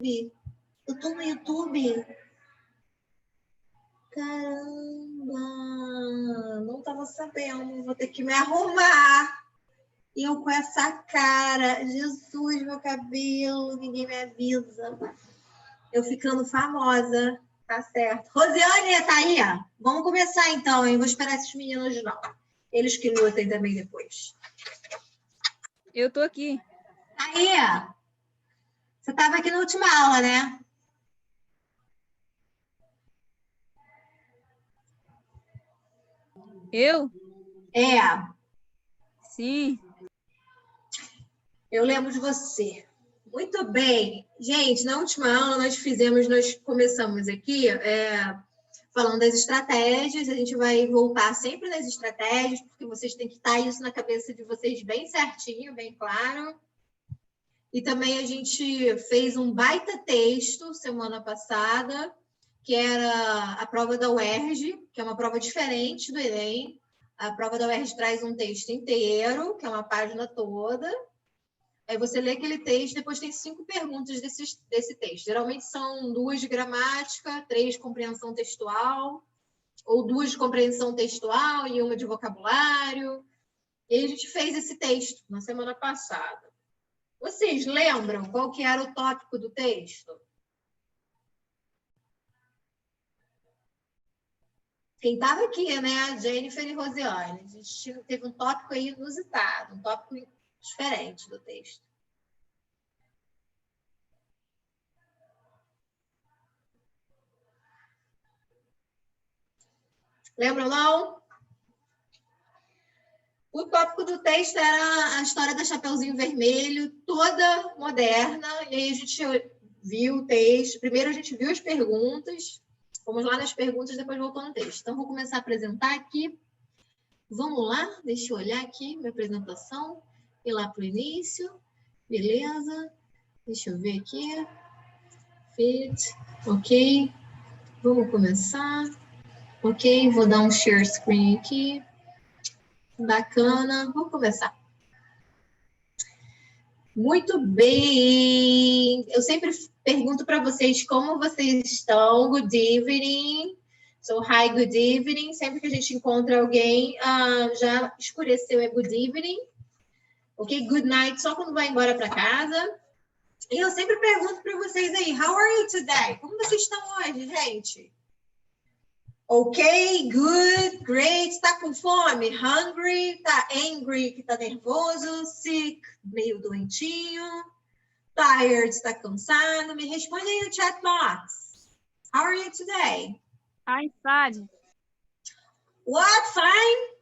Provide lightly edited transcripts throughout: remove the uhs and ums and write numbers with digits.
Eu tô no YouTube. Caramba! Não tava sabendo. Vou ter que me arrumar. E eu com essa cara. Jesus, meu cabelo. Ninguém me avisa. Eu ficando famosa. Tá certo. Rosiane, tá aí? Vamos começar então, hein? Vou esperar esses meninos não. Eles que lutem também depois. Eu tô aqui. Aí, você estava aqui na última aula, né? Eu? É. Sim. Eu lembro de você. Muito bem. Gente, na última aula nós começamos aqui falando das estratégias. A gente vai voltar sempre nas estratégias, porque vocês têm que estar isso na cabeça de vocês bem certinho, bem claro. E também a gente fez um baita texto semana passada, que era a prova da UERJ, que é uma prova diferente do Enem. A prova da UERJ traz um texto inteiro, que é uma página toda. Aí você lê aquele texto, depois tem 5 perguntas desse texto. Geralmente são 2 de gramática, 3 de compreensão textual, ou 2 de compreensão textual e 1 de vocabulário. E aí a gente fez esse texto na semana passada. Vocês lembram qual que era o tópico do texto? Quem estava aqui, né? Jennifer e Rosiane. A gente teve um tópico aí inusitado, um tópico diferente do texto. Lembram, não? O tópico do texto era a história da Chapeuzinho Vermelho, toda moderna. E aí a gente viu o texto. Primeiro a gente viu as perguntas. Fomos lá nas perguntas, depois voltou no texto. Então, vou começar a apresentar aqui. Vamos lá, deixa eu olhar aqui minha apresentação. Ir lá para o início. Beleza. Deixa eu ver aqui. Fit. Ok. Vamos começar. Ok, vou dar um share screen aqui. Bacana. Vamos começar. Muito bem. Eu sempre pergunto para vocês como vocês estão. Good evening. So, hi, good evening. Sempre que a gente encontra alguém, já escureceu, é good evening. Ok, good night, só quando vai embora para casa. E eu sempre pergunto para vocês aí, how are you today? Como vocês estão hoje, gente? Ok, good, great. Está com fome? Hungry? Está angry, que está nervoso? Sick, meio doentinho? Tired, está cansado? Me responde aí no chat box. How are you today? I'm fine. What? Fine?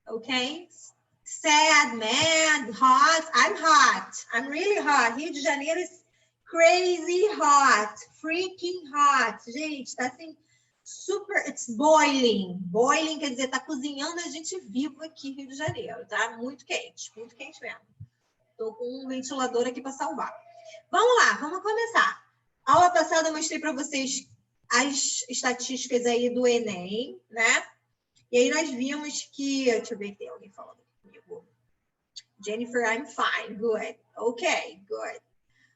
Okay. Sad, mad, hot. I'm hot. I'm really hot. Rio de Janeiro is crazy hot. Freaking hot. Gente, tá assim, super, it's boiling. Boiling quer dizer, tá cozinhando a gente vivo aqui em Rio de Janeiro, tá? Muito quente mesmo. Tô com um ventilador aqui para salvar. Vamos lá, vamos começar. Aula passada eu mostrei para vocês as estatísticas aí do Enem, né? E aí nós vimos que, deixa eu ver que tem alguém falando comigo. Jennifer, I'm fine, good. Ok, good.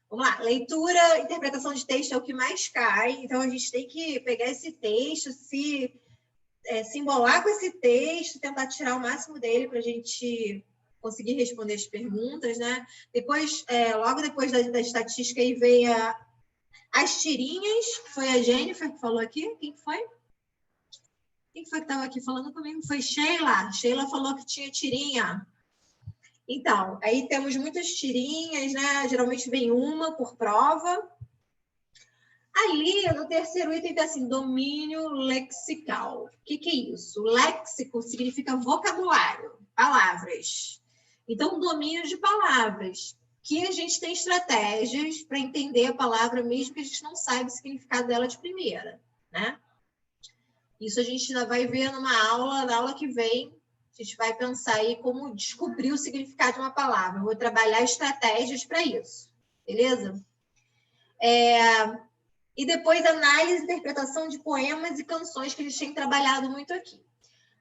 Vamos lá, leitura, interpretação de texto é o que mais cai, então a gente tem que pegar esse texto, se embolar com esse texto, tentar tirar o máximo dele para a gente conseguir responder as perguntas, né? Depois, logo depois da estatística, aí vem as tirinhas, que foi a Jennifer que falou aqui. Quem foi? Quem foi que estava aqui falando comigo? Foi Sheila. Sheila falou que tinha tirinha. Então, aí temos muitas tirinhas, né? Geralmente vem uma por prova. Ali, no terceiro item, está assim, domínio lexical. O que é isso? Léxico significa vocabulário, palavras. Então, domínio de palavras, que a gente tem estratégias para entender a palavra, mesmo que a gente não saiba o significado dela de primeira, né? Isso a gente ainda vai ver na aula que vem. A gente vai pensar aí como descobrir o significado de uma palavra. Eu vou trabalhar estratégias para isso, beleza? E depois análise e interpretação de poemas e canções que a gente tem trabalhado muito aqui.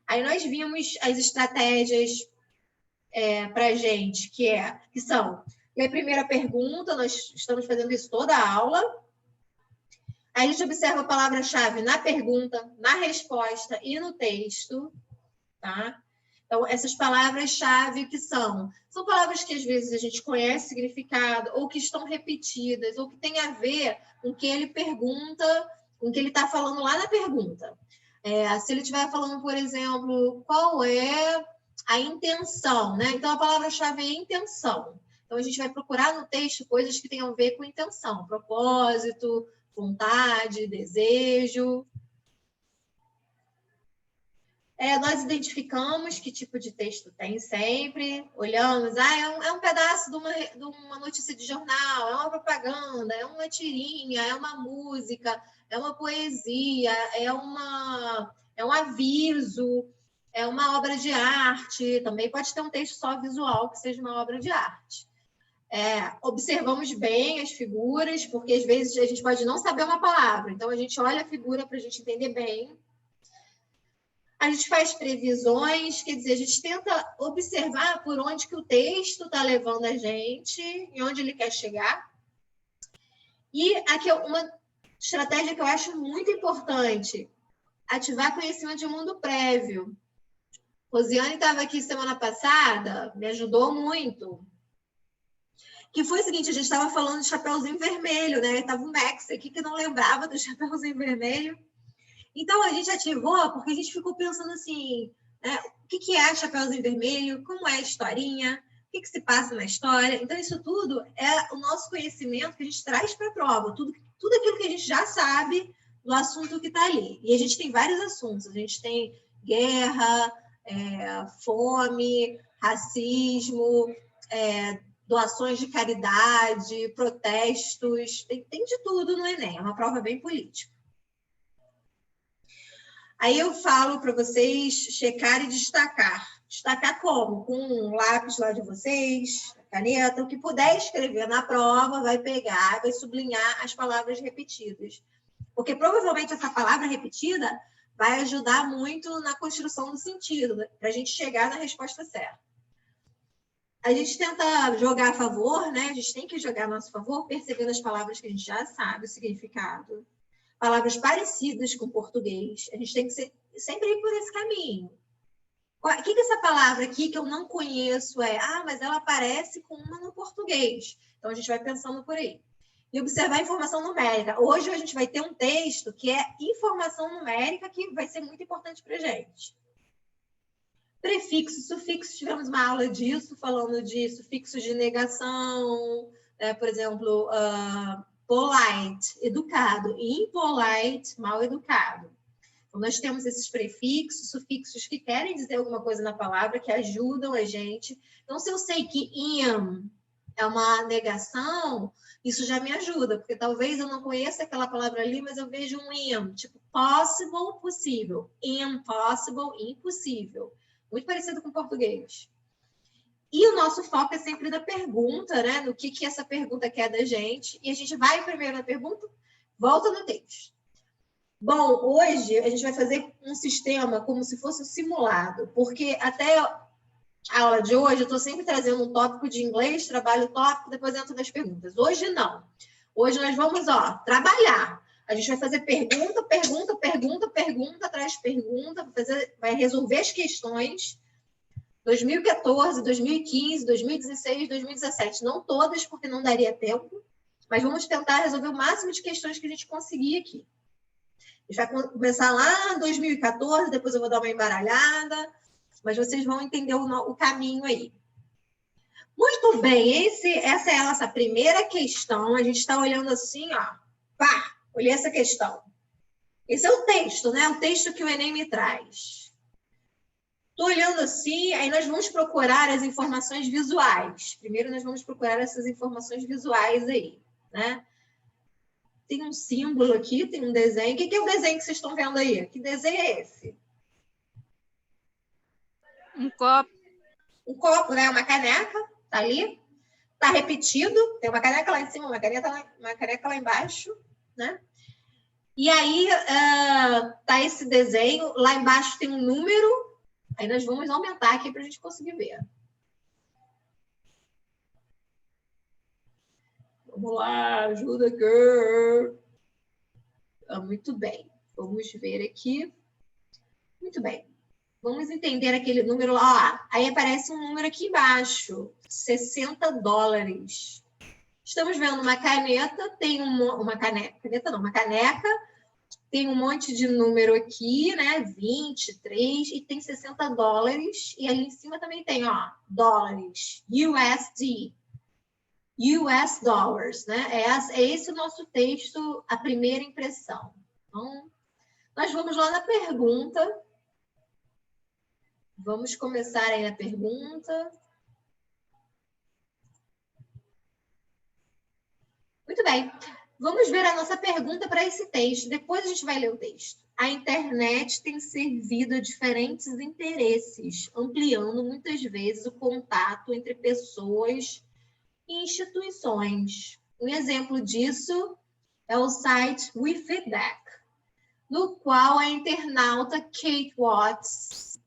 Aí nós vimos as estratégias para a gente, que são ler a primeira pergunta, nós estamos fazendo isso toda a aula. Aí a gente observa a palavra-chave na pergunta, na resposta e no texto, tá? Então, essas palavras-chave que são palavras que às vezes a gente conhece o significado, ou que estão repetidas, ou que tem a ver com o que ele pergunta, com o que ele está falando lá na pergunta. Se ele estiver falando, por exemplo, qual é a intenção, né? Então, a palavra-chave é intenção. Então, a gente vai procurar no texto coisas que tenham a ver com intenção, propósito, vontade, desejo. Nós identificamos que tipo de texto tem sempre, olhamos, é um pedaço de uma notícia de jornal, é uma propaganda, é uma tirinha, é uma música, é uma poesia, é um aviso, é uma obra de arte, também pode ter um texto só visual que seja uma obra de arte. Observamos bem as figuras, porque às vezes a gente pode não saber uma palavra, então a gente olha a figura para a gente entender bem. A gente faz previsões, quer dizer, a gente tenta observar por onde que o texto está levando a gente e onde ele quer chegar. E aqui uma estratégia que eu acho muito importante, ativar conhecimento de mundo prévio. Rosiane estava aqui semana passada, me ajudou muito. Que foi o seguinte, a gente estava falando de Chapeuzinho Vermelho, né? Estava o Max aqui que não lembrava do Chapeuzinho Vermelho. Então, a gente ativou porque a gente ficou pensando assim, o que é Chapeuzinho Vermelho, como é a historinha, o que se passa na história. Então, isso tudo é o nosso conhecimento que a gente traz para a prova, tudo aquilo que a gente já sabe do assunto que está ali. E a gente tem vários assuntos, a gente tem guerra, fome, racismo, doações de caridade, protestos, tem de tudo no Enem, é uma prova bem política. Aí eu falo para vocês checar e destacar. Destacar como? Com um lápis lá de vocês, caneta, o que puder escrever na prova, vai pegar, vai sublinhar as palavras repetidas. Porque provavelmente essa palavra repetida vai ajudar muito na construção do sentido, para a gente chegar na resposta certa. A gente tenta jogar a favor, né? A gente tem que jogar a nosso favor, percebendo as palavras que a gente já sabe o significado. Palavras parecidas com português. A gente tem que sempre ir por esse caminho. O que é essa palavra aqui que eu não conheço mas ela parece com uma no português. Então, a gente vai pensando por aí. E observar a informação numérica. Hoje, a gente vai ter um texto que é informação numérica, que vai ser muito importante para a gente. Prefixo, sufixo, tivemos uma aula disso, falando de sufixos de negação, por exemplo, polite, educado, e impolite, mal educado. Então, nós temos esses prefixos, sufixos que querem dizer alguma coisa na palavra, que ajudam a gente. Então, se eu sei que am é uma negação, isso já me ajuda, porque talvez eu não conheça aquela palavra ali, mas eu vejo um am, tipo possible, possível, impossible, impossível. Muito parecido com o português. E o nosso foco é sempre da pergunta, né? No que essa pergunta quer da gente. E a gente vai primeiro na pergunta, volta no texto. Bom, hoje a gente vai fazer um sistema como se fosse um simulado, porque até a aula de hoje eu estou sempre trazendo um tópico de inglês, trabalho o tópico, depois entro nas perguntas. Hoje não. Hoje nós vamos, trabalhar. A gente vai fazer pergunta, pergunta, pergunta, pergunta, atrás pergunta, vai resolver as questões 2014, 2015, 2016, 2017. Não todas, porque não daria tempo, mas vamos tentar resolver o máximo de questões que a gente conseguir aqui. A gente vai começar lá em 2014, depois eu vou dar uma embaralhada, mas vocês vão entender o caminho aí. Muito bem, essa é a nossa primeira questão. A gente está olhando assim, olhei essa questão. Esse é o texto, né? O texto que o Enem me traz. Estou olhando assim, aí nós vamos procurar as informações visuais. Primeiro nós vamos procurar essas informações visuais aí, né? Tem um símbolo aqui, tem um desenho. O que é o desenho que vocês estão vendo aí? Que desenho é esse? Um copo. Um copo, né? Uma caneca, tá ali. Tá repetido. Tem uma caneca lá em cima, uma caneca lá embaixo, né? E aí, tá esse desenho. Lá embaixo tem um número. Aí nós vamos aumentar aqui para a gente conseguir ver. Vamos lá, ajuda, girl. Muito bem. Vamos ver aqui. Muito bem. Vamos entender aquele número lá. Ó, aí aparece um número aqui embaixo. $60. Estamos vendo uma caneta, tem uma caneca. Caneta não, uma caneca. Tem um monte de número aqui, né? 23 e tem $60. E ali em cima também tem, ó, dólares. USD. US dollars, né? É esse o nosso texto, a primeira impressão. Então, nós vamos lá na pergunta. Vamos começar aí a pergunta. Muito bem. Vamos ver a nossa pergunta para esse texto. Depois a gente vai ler o texto. A internet tem servido a diferentes interesses, ampliando muitas vezes o contato entre pessoas e instituições. Um exemplo disso é o site WeFeedback, no qual a internauta Kate Watts.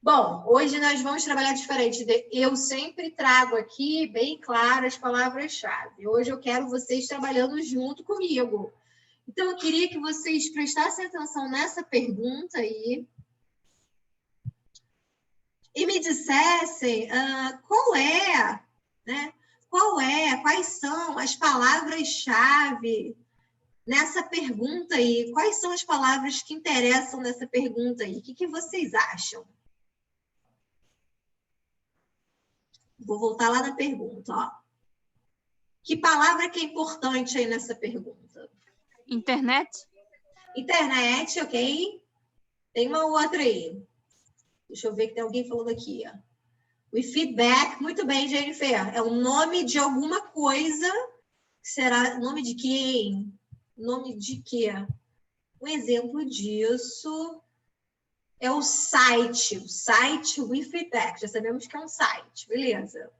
Bom, hoje nós vamos trabalhar diferente. Eu sempre trago aqui bem claro as palavras-chave. Hoje eu quero vocês trabalhando junto comigo. Então, eu queria que vocês prestassem atenção nessa pergunta aí e me dissessem quais são as palavras-chave nessa pergunta aí. Quais são as palavras que interessam nessa pergunta aí? O que vocês acham? Vou voltar lá na pergunta, ó. Que palavra que é importante aí nessa pergunta? Internet? Internet, ok? Tem uma outra aí. Deixa eu ver que tem alguém falando aqui, ó. WeFeedback, muito bem, Jennifer. É o nome de alguma coisa. Será nome de quem? Nome de quê? Um exemplo disso é o site WeFeedback. Já sabemos que é um site, beleza.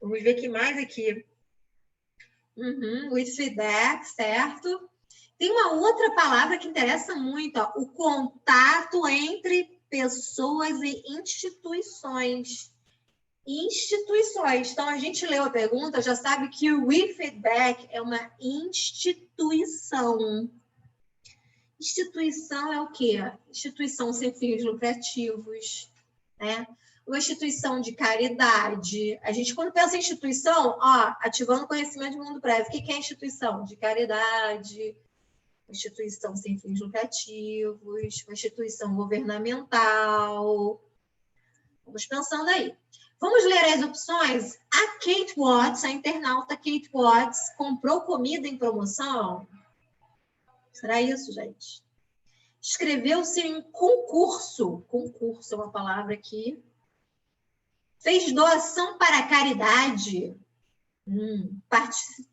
Vamos ver o que mais aqui. WeFeedback, certo? Tem uma outra palavra que interessa muito, ó, o contato entre pessoas e instituições. Instituições. Então, a gente leu a pergunta, já sabe que o WeFeedback é uma instituição. Instituição é o quê? Instituição sem fins lucrativos, né? Uma instituição de caridade. A gente, quando pensa em instituição, ó, ativando o conhecimento do mundo prévio, o que é instituição? De caridade, instituição sem fins lucrativos, uma instituição governamental. Vamos pensando aí. Vamos ler as opções? A Kate Watts, a internauta Kate Watts, comprou comida em promoção? Será isso, gente? Inscreveu-se em concurso. Concurso é uma palavra aqui. Fez doação para a caridade.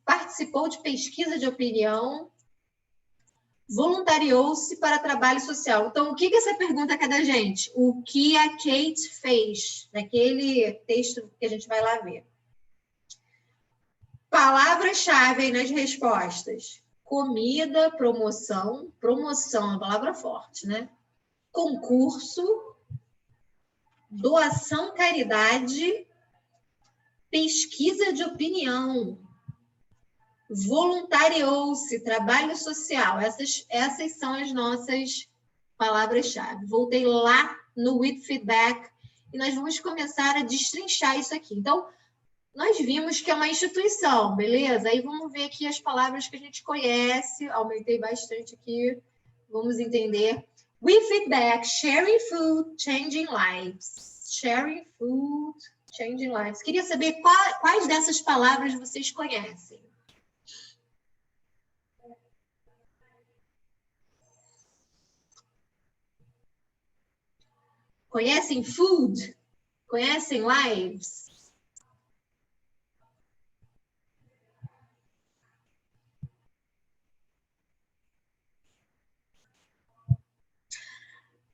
Participou de pesquisa de opinião. Voluntariou-se para trabalho social. Então, o que essa pergunta quer da gente? O que a Kate fez naquele texto que a gente vai lá ver. Palavra-chave aí nas respostas. Comida, promoção. Promoção é uma palavra forte, né? Concurso. Doação, caridade. Pesquisa de opinião. Voluntariou-se, trabalho social. Essas são as nossas palavras-chave. Voltei lá no WeFeedback e nós vamos começar a destrinchar isso aqui. Então, nós vimos que é uma instituição, beleza? Aí vamos ver aqui as palavras que a gente conhece. Aumentei bastante aqui. Vamos entender. WeFeedback, sharing food, changing lives. Sharing food, changing lives. Queria saber quais dessas palavras vocês conhecem. Conhecem food? Conhecem lives?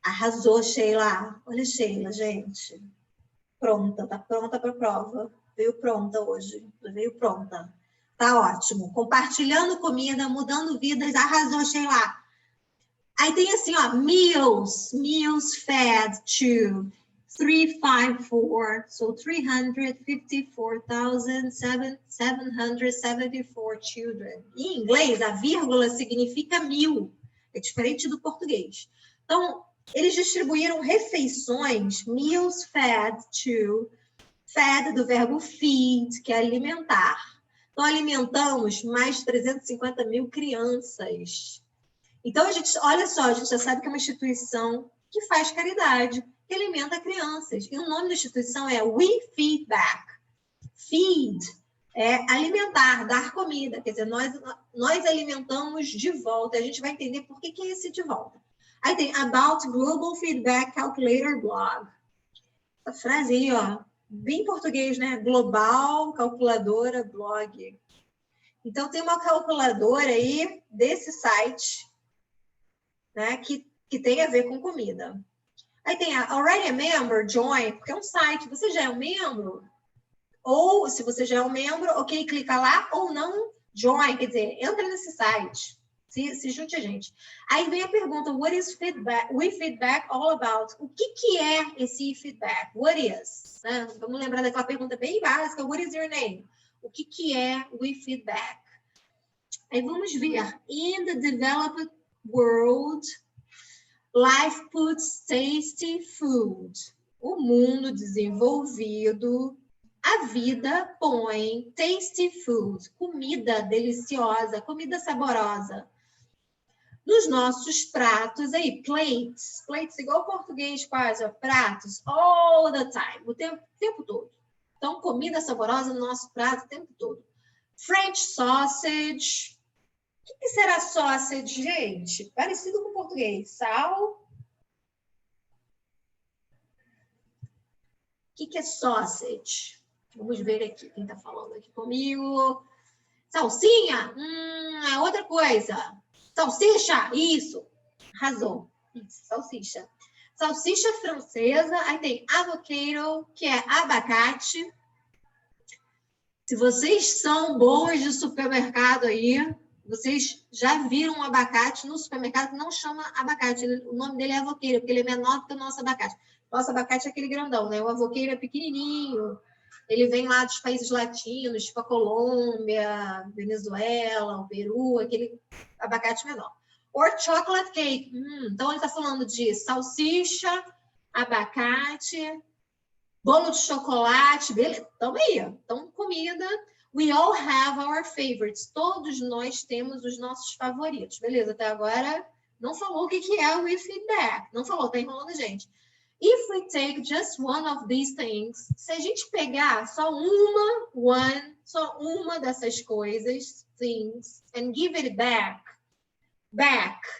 Arrasou, Sheila. Olha, Sheila, gente. Pronta, tá pronta para a prova. Veio pronta hoje. Veio pronta. Tá ótimo. Compartilhando comida, mudando vidas. Arrasou, Sheila. Aí tem assim, ó, meals fed to. 354, so 354,774 children. Em inglês, a vírgula significa 1000, é diferente do português. Então, eles distribuíram refeições, meals fed to, fed do verbo feed, que é alimentar. Então, alimentamos mais de 350 mil crianças. Então, olha só, a gente já sabe que é uma instituição que faz caridade, que alimenta crianças. E o nome da instituição é We Feed Back. Feed é alimentar, dar comida. Quer dizer, nós alimentamos de volta. A gente vai entender por que é esse de volta. Aí tem About Global Feedback Calculator Blog. Essa frase aí, ó, bem português, né? Global Calculadora Blog. Então, tem uma calculadora aí desse site, né, que tem a ver com comida. Aí tem a Already a Member, Join, porque é um site, você já é um membro? Ou, se você já é um membro, ok, clica lá, ou não, Join, quer dizer, entra nesse site, se junte a gente. Aí vem a pergunta, what is feedback? We feedback all about? O que é esse feedback? What is? Né? Vamos lembrar daquela pergunta bem básica, what is your name? O que é we feedback? Aí vamos ver, in the developed world, life puts tasty food. O mundo desenvolvido, a vida põe tasty food, comida deliciosa, comida saborosa. Nos nossos pratos, aí, plates igual ao português quase, ó, pratos, all the time, o tempo todo. Então, comida saborosa no nosso prato o tempo todo. French sausage. O que será sausage, gente? Parecido com o português. Sal. O que é sausage? Vamos ver aqui quem está falando aqui comigo. Salsinha? É outra coisa. Salsicha? Isso. Arrasou. Isso, salsicha. Salsicha francesa. Aí tem avocado, que é abacate. Se vocês são bons de supermercado aí, vocês já viram um abacate no supermercado que não chama abacate. O nome dele é avoqueiro, porque ele é menor do que o nosso abacate. Nosso abacate é aquele grandão, né? O avoqueiro é pequenininho. Ele vem lá dos países latinos, tipo a Colômbia, Venezuela, o Peru, aquele abacate menor. Or chocolate cake. Então, ele está falando de salsicha, abacate, bolo de chocolate, beleza. Então, aí, então, comida. We all have our favorites. Todos nós temos os nossos favoritos. Beleza, até agora não falou o que é o we feedback. Não falou, tá enrolando a gente. If we take just one of these things, se a gente pegar só uma dessas coisas, things, and give it back,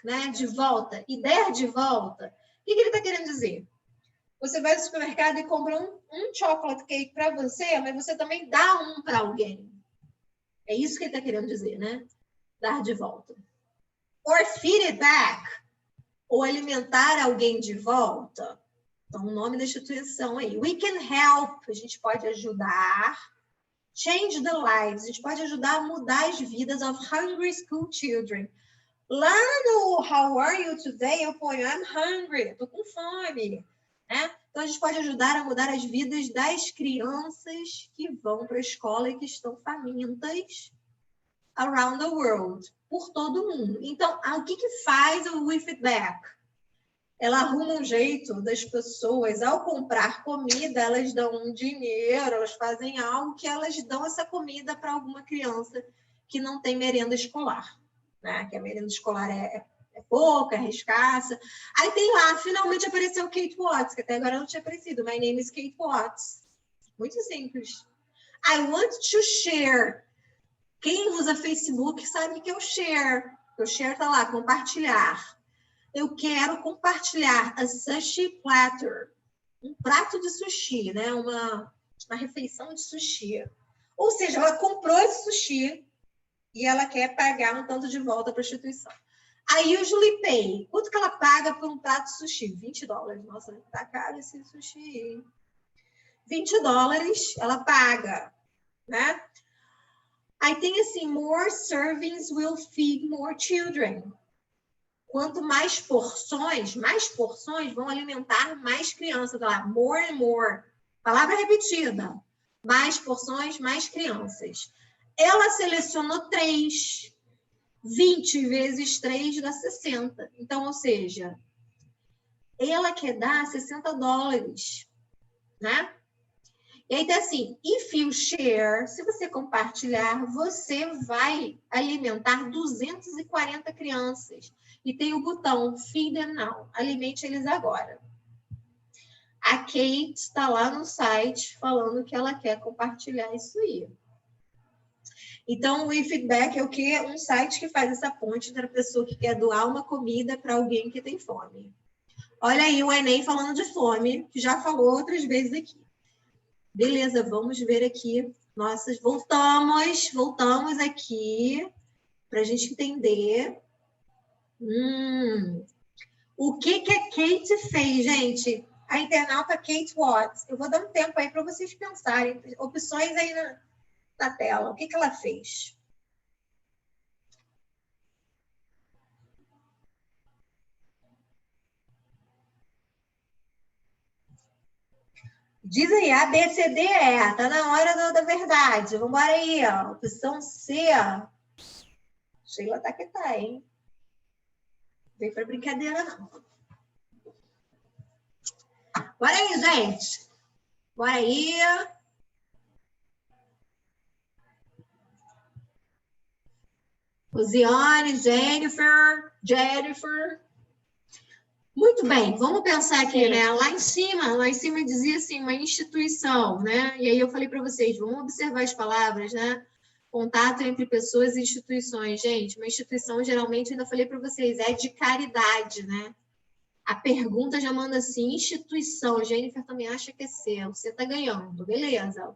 né, de volta, e der de volta, o que ele está querendo dizer? Você vai ao supermercado e compra um chocolate cake para você, mas você também dá um para alguém. É isso que ele está querendo dizer, né? Dar de volta. Or feed it back, ou alimentar alguém de volta. Então, o nome da instituição aí. We can help, a gente pode ajudar. Change the lives, a gente pode ajudar a mudar as vidas of hungry school children. Lá no How are you today, eu ponho I'm hungry, eu tô com fome. Né? Então, a gente pode ajudar a mudar as vidas das crianças que vão para a escola e que estão famintas around the world, por todo o mundo. Então, o que faz o We Feedback? Ela arruma um jeito das pessoas, ao comprar comida, elas dão um dinheiro, elas fazem algo que elas dão essa comida para alguma criança que não tem merenda escolar. Né? Que a merenda escolar é pouca, é escassa. Aí tem lá, finalmente apareceu Kate Watts, que até agora não tinha aparecido. My name is Kate Watts. Muito simples. I want to share. Quem usa Facebook sabe que é o share. O share está lá, compartilhar. Eu quero compartilhar a sushi platter. Um prato de sushi, né? Uma refeição de sushi. Ou seja, ela comprou esse sushi e ela quer pagar um tanto de volta para a instituição. I usually pay. Quanto que ela paga por um prato de sushi? $20. Nossa, tá caro esse sushi. $20 ela paga, né? Aí tem assim, more servings will feed more children. quanto mais porções vão alimentar mais crianças. Olha lá, more and more. Palavra repetida. Mais porções, mais crianças. Ela selecionou 3. 20 vezes 3 dá 60. Então, ou seja, ela quer dar $60, né? E aí tá assim, if you share, se você compartilhar, você vai alimentar 240 crianças. E tem o botão Feed them now, alimente eles agora. A Kate está lá no site falando que ela quer compartilhar isso aí. Então, o eFeedback é o quê? Um site que faz essa ponte entre a pessoa que quer doar uma comida para alguém que tem fome. Olha aí o Enem falando de fome, que já falou outras vezes aqui. Beleza, vamos ver aqui. Nossa, voltamos aqui para a gente entender. O que a Kate fez, gente? A internauta Kate Watts. Eu vou dar um tempo aí para vocês pensarem. Opções aí na tela. O que ela fez? Diz aí, A, B, C, D, E. Tá na hora da verdade. Vamos embora aí, ó. Opção C. Sheila tá que tá, hein? Não vem pra brincadeira, não. Bora aí, gente. Bora aí. Luziane, Jennifer. Muito bem, vamos pensar aqui, né? Lá em cima dizia assim, uma instituição, né? E aí eu falei para vocês, vamos observar as palavras, né? Contato entre pessoas e instituições. Gente, uma instituição, geralmente, ainda falei para vocês, é de caridade, né? A pergunta já manda assim, instituição. Jennifer também acha que é C. Você tá ganhando, beleza.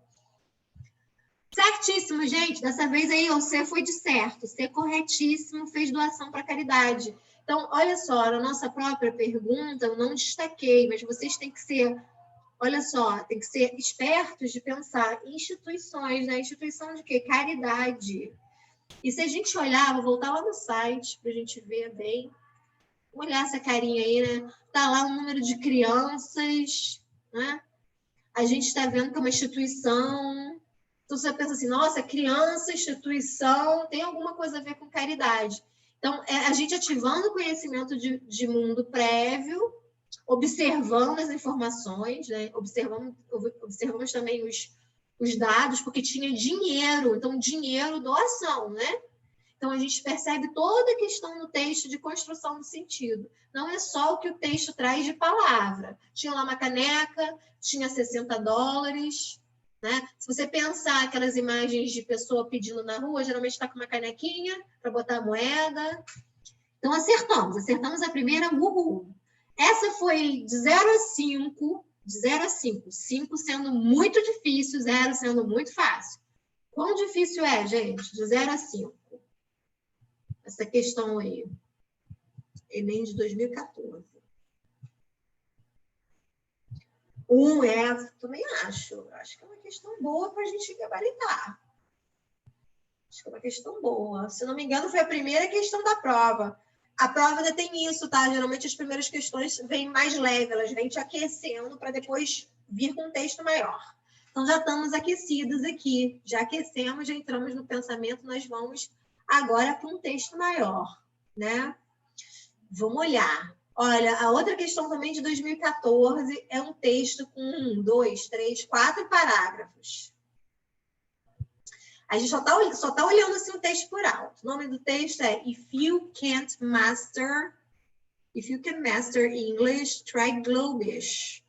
Certíssimo, gente. Dessa vez aí, o C foi de certo. C corretíssimo, fez doação para caridade. Então, olha só, na nossa própria pergunta, eu não destaquei, mas vocês têm que ser, olha só, tem que ser espertos de pensar em instituições, né? Instituição de quê? Caridade. E se a gente olhar, vou voltar lá no site para a gente ver bem, olhar essa carinha aí, né? Tá lá o número de crianças, né? A gente está vendo que é uma instituição. Então, você pensa assim, nossa, criança, instituição, tem alguma coisa a ver com caridade. Então, a gente ativando o conhecimento de mundo prévio, observando as informações, né? Observamos também os dados, porque tinha dinheiro. Então, dinheiro, doação, né? Então, a gente percebe toda a questão no texto de construção do sentido. Não é só o que o texto traz de palavra. Tinha lá uma caneca, tinha $60, né? Se você pensar aquelas imagens de pessoa pedindo na rua, geralmente está com uma canequinha para botar a moeda. Então, acertamos a primeira, uhul. Essa foi de 0 a 5, 5 sendo muito difícil, 0 sendo muito fácil. Quão difícil é, gente? De 0 a 5. Essa questão aí. Enem de 2014. Também acho. Acho que é uma questão boa para a gente gabaritar. Acho que é uma questão boa. Se não me engano, foi a primeira questão da prova. A prova ainda tem isso, tá? Geralmente as primeiras questões vêm mais leves, elas vêm te aquecendo para depois vir com um texto maior. Então, já estamos aquecidos aqui. Já aquecemos, já entramos no pensamento, nós vamos agora para um texto maior, né? Vamos olhar. Olha, a outra questão também de 2014 é um texto com 1, 2, 3, 4 parágrafos. A gente só tá olhando assim o texto por alto. O nome do texto é If you can master English, try Globish.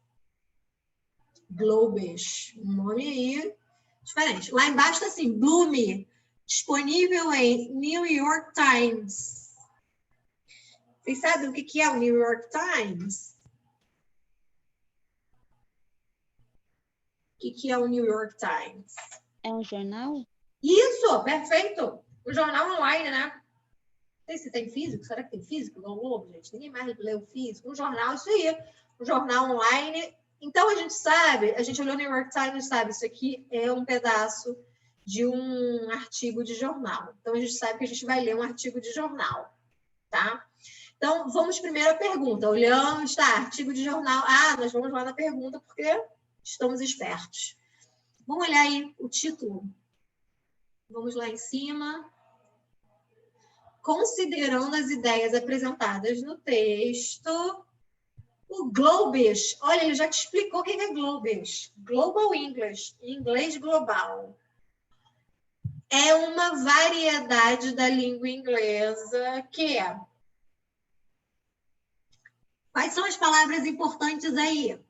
Globish. Um nome aí diferente. Lá embaixo tá assim, Bloom, disponível em New York Times. Vocês sabem o que é o New York Times? O que é o New York Times? É um jornal? Isso, perfeito. O jornal online, né? Não sei se tem físico. Será que tem físico? Igual o Globo, gente? Ninguém mais lê o físico. Um jornal, isso aí. Um jornal online. Então, a gente sabe, a gente olhou no New York Times, sabe? Isso aqui é um pedaço de um artigo de jornal. Então, a gente sabe que a gente vai ler um artigo de jornal, tá? Então, vamos primeiro à pergunta. Olhamos, tá, artigo de jornal. Ah, nós vamos lá na pergunta, porque estamos espertos. Vamos olhar aí o título. Vamos lá em cima. Considerando as ideias apresentadas no texto, o Globis, olha, ele já te explicou o que é Globis. Global English, inglês global. É uma variedade da língua inglesa que é... Quais são as palavras importantes aí?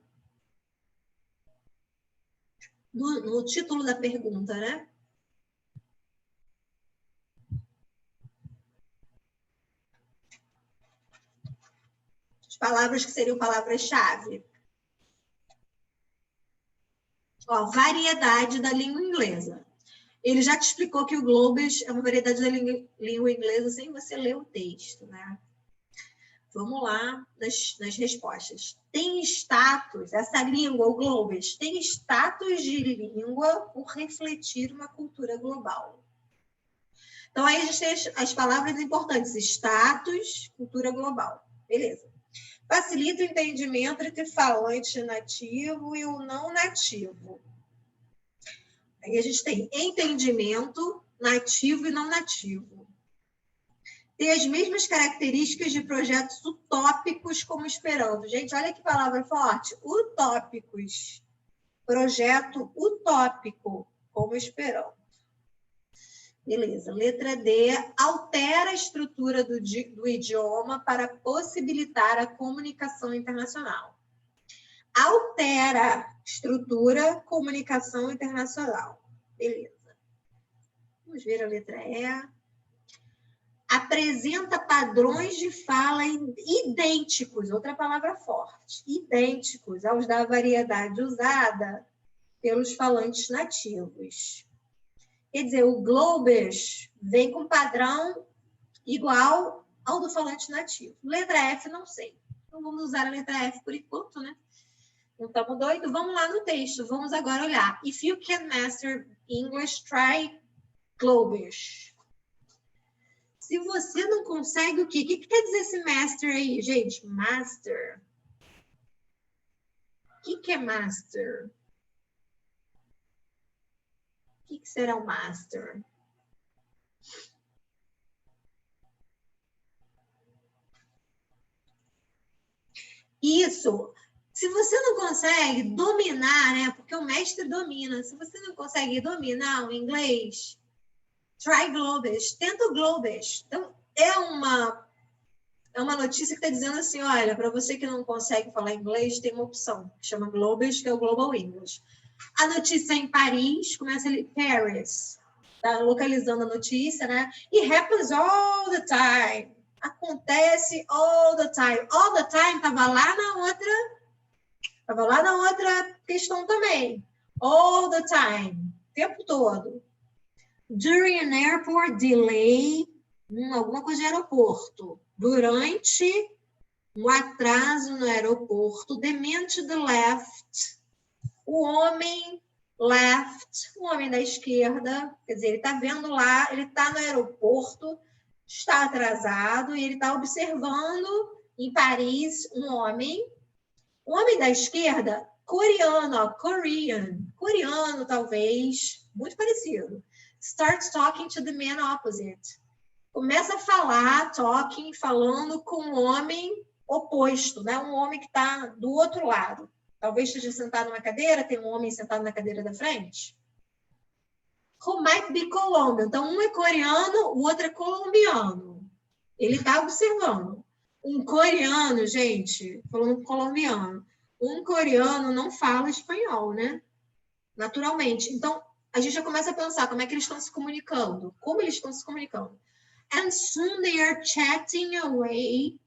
No título da pergunta, né? As palavras que seriam palavras-chave. Ó, variedade da língua inglesa. Ele já te explicou que o Globis é uma variedade da língua inglesa sem você ler o texto, né? Vamos lá nas respostas. Tem status, essa língua, o Globis, tem status de língua por refletir uma cultura global. Então, aí a gente tem as palavras importantes. Status, cultura global. Beleza. Facilita o entendimento entre falante nativo e o não nativo. Aí a gente tem entendimento, nativo e não nativo. Tem as mesmas características de projetos utópicos como Esperanto. Gente, olha que palavra forte. Utópicos. Projeto utópico como Esperanto. Beleza. Letra D. Altera a estrutura do idioma para possibilitar a comunicação internacional. Altera estrutura, comunicação internacional. Beleza. Vamos ver a letra E. Apresenta padrões de fala idênticos, outra palavra forte, idênticos aos da variedade usada pelos falantes nativos. Quer dizer, o Globis vem com padrão igual ao do falante nativo. Letra F, não sei. Então, vamos usar a letra F por enquanto, né? Não estamos doidos? Vamos lá no texto. Vamos agora olhar. If you can master English, try Globis. Se você não consegue, o quê? O que quer dizer esse master aí, gente? Master. O que é master? O que será o master? Isso. Se você não consegue dominar, né? Porque o mestre domina. Se você não consegue dominar o inglês, try Globis. Tenta o Globis. Então, é uma notícia que está dizendo assim, olha, para você que não consegue falar inglês, tem uma opção, que chama Globis, que é o Global English. A notícia é em Paris, começa ali, Paris. Tá localizando a notícia, né? E happens all the time. Acontece all the time. All the time estava lá na outra questão também. All the time. O tempo todo. During an airport delay, alguma coisa de aeroporto. Durante um atraso no aeroporto. The man to the left. O homem left, o homem da esquerda, quer dizer, ele está vendo lá, ele está no aeroporto, está atrasado, e ele está observando em Paris um homem da esquerda, coreano, ó, coreano talvez, muito parecido. Starts talking to the man opposite. Começa a falar, falando com o homem oposto, né? Um homem que está do outro lado. Talvez esteja sentado numa cadeira, tem um homem sentado na cadeira da frente. Who might be Colombian. Então, um é coreano, o outro é colombiano. Ele está observando. Um coreano, gente, falando colombiano, um coreano não fala espanhol, né? Naturalmente. Então, a gente já começa a pensar como é que eles estão se comunicando. Como eles estão se comunicando. And soon they are chatting away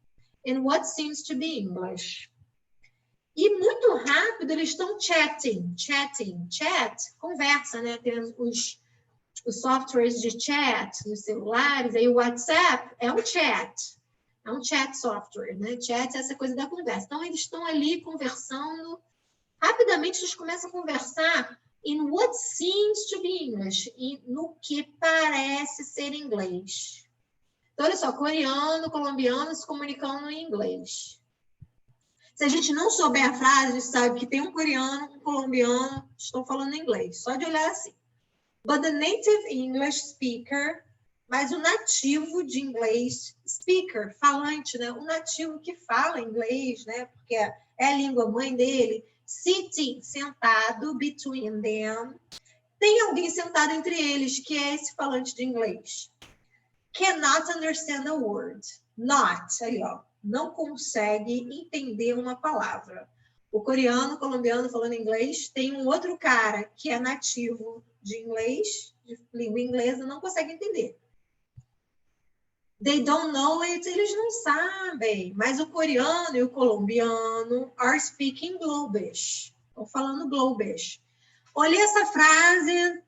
in what seems to be English. E muito rápido eles estão chat, conversa, né? Tem os softwares de chat nos celulares, aí o WhatsApp é um chat software, né? Chat é essa coisa da conversa. Então, eles estão ali conversando, rapidamente eles começam a conversar in what seems to be English, no que parece ser inglês. Então, olha só, coreano, colombiano se comunicando em inglês. Se a gente não souber a frase, a gente sabe que tem um coreano, um colombiano, estão falando inglês. Só de olhar assim. But the native English speaker, mas o nativo de inglês, speaker, falante, né? O nativo que fala inglês, né? Porque é a língua mãe dele. Sitting, sentado, between them. Tem alguém sentado entre eles, que é esse falante de inglês. Cannot understand a word. Not, aí ó, não consegue entender uma palavra. O coreano, o colombiano falando inglês, tem um outro cara que é nativo de inglês, de língua inglesa, não consegue entender. They don't know it, eles não sabem. Mas o coreano e o colombiano are speaking Globish. Estão falando Globish. Olhei essa frase,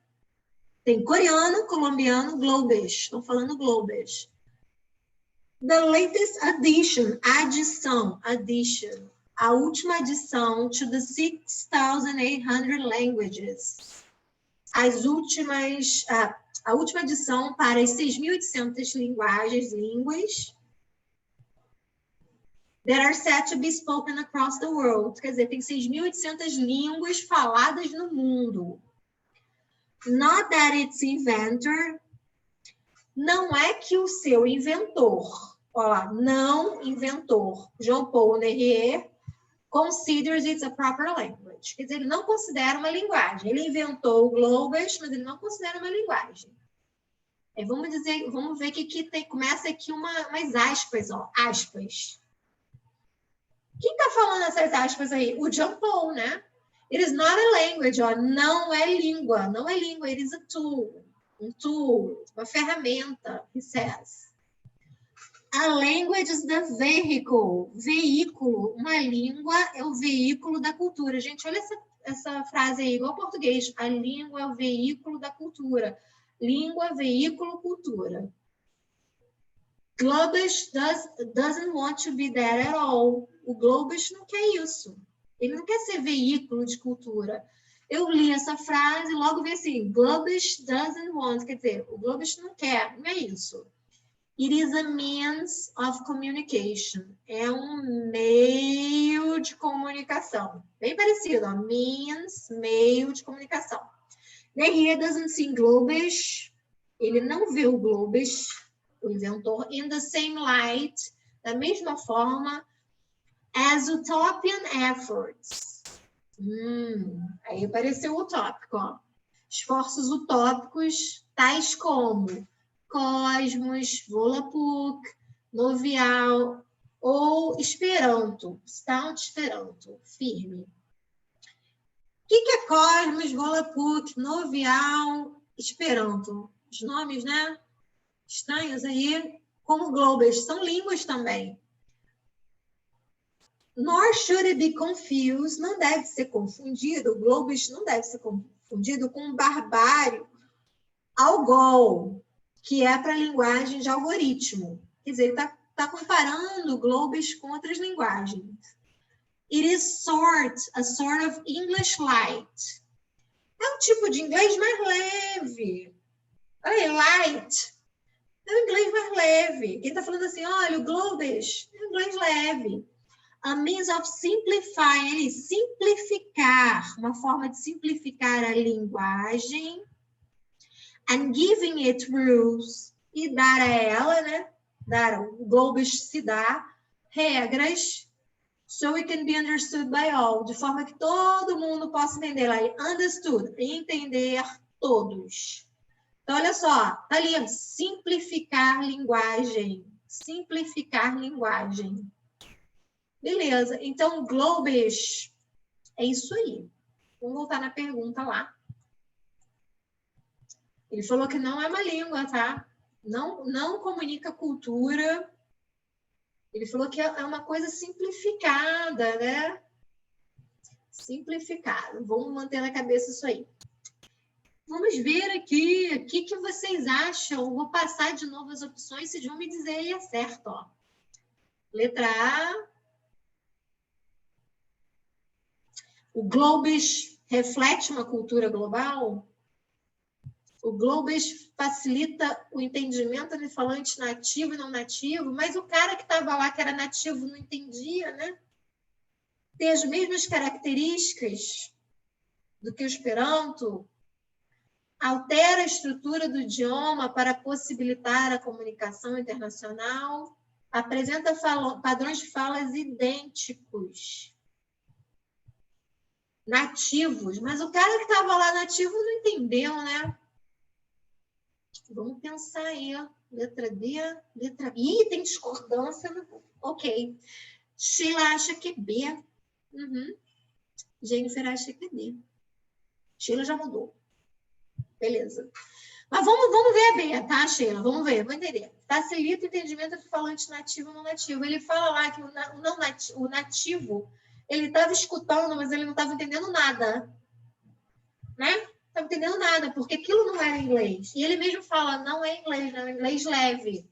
tem coreano, colombiano, Globish. Estão falando Globish. The latest addition, adição, addition. A última adição to the 6,800 languages. A última adição para as 6.800 línguas that are said to be spoken across the world. Quer dizer, tem 6.800 línguas faladas no mundo. Not that its inventor, não é que o seu inventor, ó lá, não inventor, Jean-Paul Nerrier, considers it a proper language. Quer dizer, ele não considera uma linguagem. Ele inventou o Globish, mas ele não considera uma linguagem. Vamos ver que aqui começa aqui umas aspas, ó, aspas. Quem está falando essas aspas aí? O Jean-Paul, né? It is not a language, ó, não é língua, não é língua, it is a tool. Um tool, uma ferramenta, he says. A language is the vehicle. Veículo, uma língua é o veículo da cultura. Gente, olha essa frase aí, igual ao português. A língua é o veículo da cultura. Língua, veículo, cultura. Globish doesn't want to be that at all. O Globish não quer isso. Ele não quer ser veículo de cultura. Eu li essa frase e logo vi assim, Globish doesn't want, quer dizer, o Globish não quer, não é isso. It is a means of communication. É um meio de comunicação. Bem parecido, ó. Means, meio de comunicação. Nerrier doesn't see Globish. Ele não vê o Globish, o inventor, in the same light, da mesma forma, as utopian efforts. Aí apareceu o utópico, ó. Esforços utópicos, tais como Cosmos, Volapük, Novial ou Esperanto, Stout Esperanto, firme. O que é Cosmos, Volapük, Novial, Esperanto? Os nomes, né? Estranhos aí, como Globish, são línguas também. Nor should it be confused, não deve ser confundido, o Globish não deve ser confundido com barbário, Algol, que é para a linguagem de algoritmo. Quer dizer, ele está comparando o Globish com outras linguagens. It is a sort of English light. É um tipo de inglês mais leve. Olha aí, light. É um inglês mais leve. Quem está falando assim, olha, o Globish é um inglês leve. A means of simplifying, simplificar, uma forma de simplificar a linguagem. And giving it rules, e dar a ela, né? O Globish se dá regras, so it can be understood by all, de forma que todo mundo possa entender. Lá, understood, entender todos. Então, olha só, tá ali, simplificar linguagem. Simplificar linguagem. Beleza, então, Globish é isso aí. Vamos voltar na pergunta lá. Ele falou que não é uma língua, tá? Não comunica cultura. Ele falou que é uma coisa simplificada, né? Simplificada. Vamos manter na cabeça isso aí. Vamos ver aqui o que vocês acham. Vou passar de novo as opções, vocês vão me dizer aí é certo, ó. Letra A. O Globish reflete uma cultura global? O Globes facilita o entendimento de falante nativo e não nativo, mas o cara que estava lá, que era nativo, não entendia, né? Tem as mesmas características do que o Esperanto. Altera a estrutura do idioma para possibilitar a comunicação internacional. Apresenta padrões de falas idênticos. Nativos. Mas o cara que estava lá nativo não entendeu, né? Vamos pensar aí, ó. Letra D, letra... Ih, tem discordância. Ok. Sheila acha que é B. Jennifer acha que é D. Sheila já mudou. Beleza. Mas vamos ver a B, tá, Sheila? Vamos ver, vou entender. Facilita o entendimento do falante nativo e não nativo. Ele fala lá que o nativo, ele estava escutando, mas ele não estava entendendo nada. Né? Não estava entendendo nada, porque aquilo não era inglês. E ele mesmo fala, não é inglês, não é inglês leve.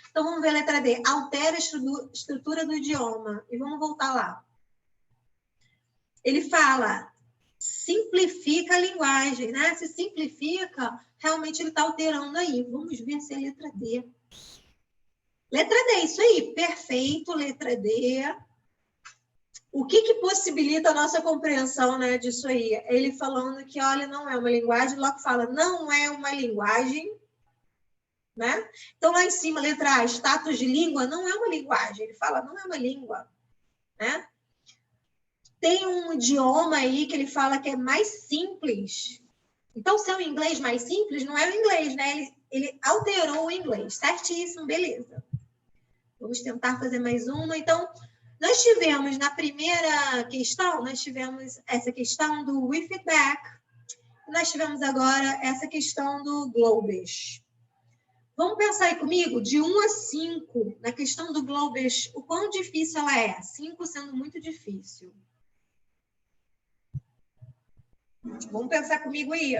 Então, vamos ver a letra D. Altera a estrutura do idioma. E vamos voltar lá. Ele fala, simplifica a linguagem, né? Se simplifica, realmente ele está alterando aí. Vamos ver se é a letra D. Letra D, isso aí. Perfeito, letra D. O que possibilita a nossa compreensão, né, disso aí? Ele falando que, olha, não é uma linguagem, logo fala, não é uma linguagem, né? Então, lá em cima, letra A, status de língua, não é uma linguagem. Ele fala, não é uma língua, né? Tem um idioma aí que ele fala que é mais simples. Então, se é o inglês mais simples, não é o inglês, né? Ele alterou o inglês. Certíssimo, beleza. Vamos tentar fazer mais uma. Então, nós tivemos na primeira questão, nós tivemos essa questão do with feedback. Nós tivemos agora essa questão do Globes. Vamos pensar aí comigo, de 1 a 5, na questão do Globes, o quão difícil ela é? 5 sendo muito difícil. Vamos pensar comigo aí.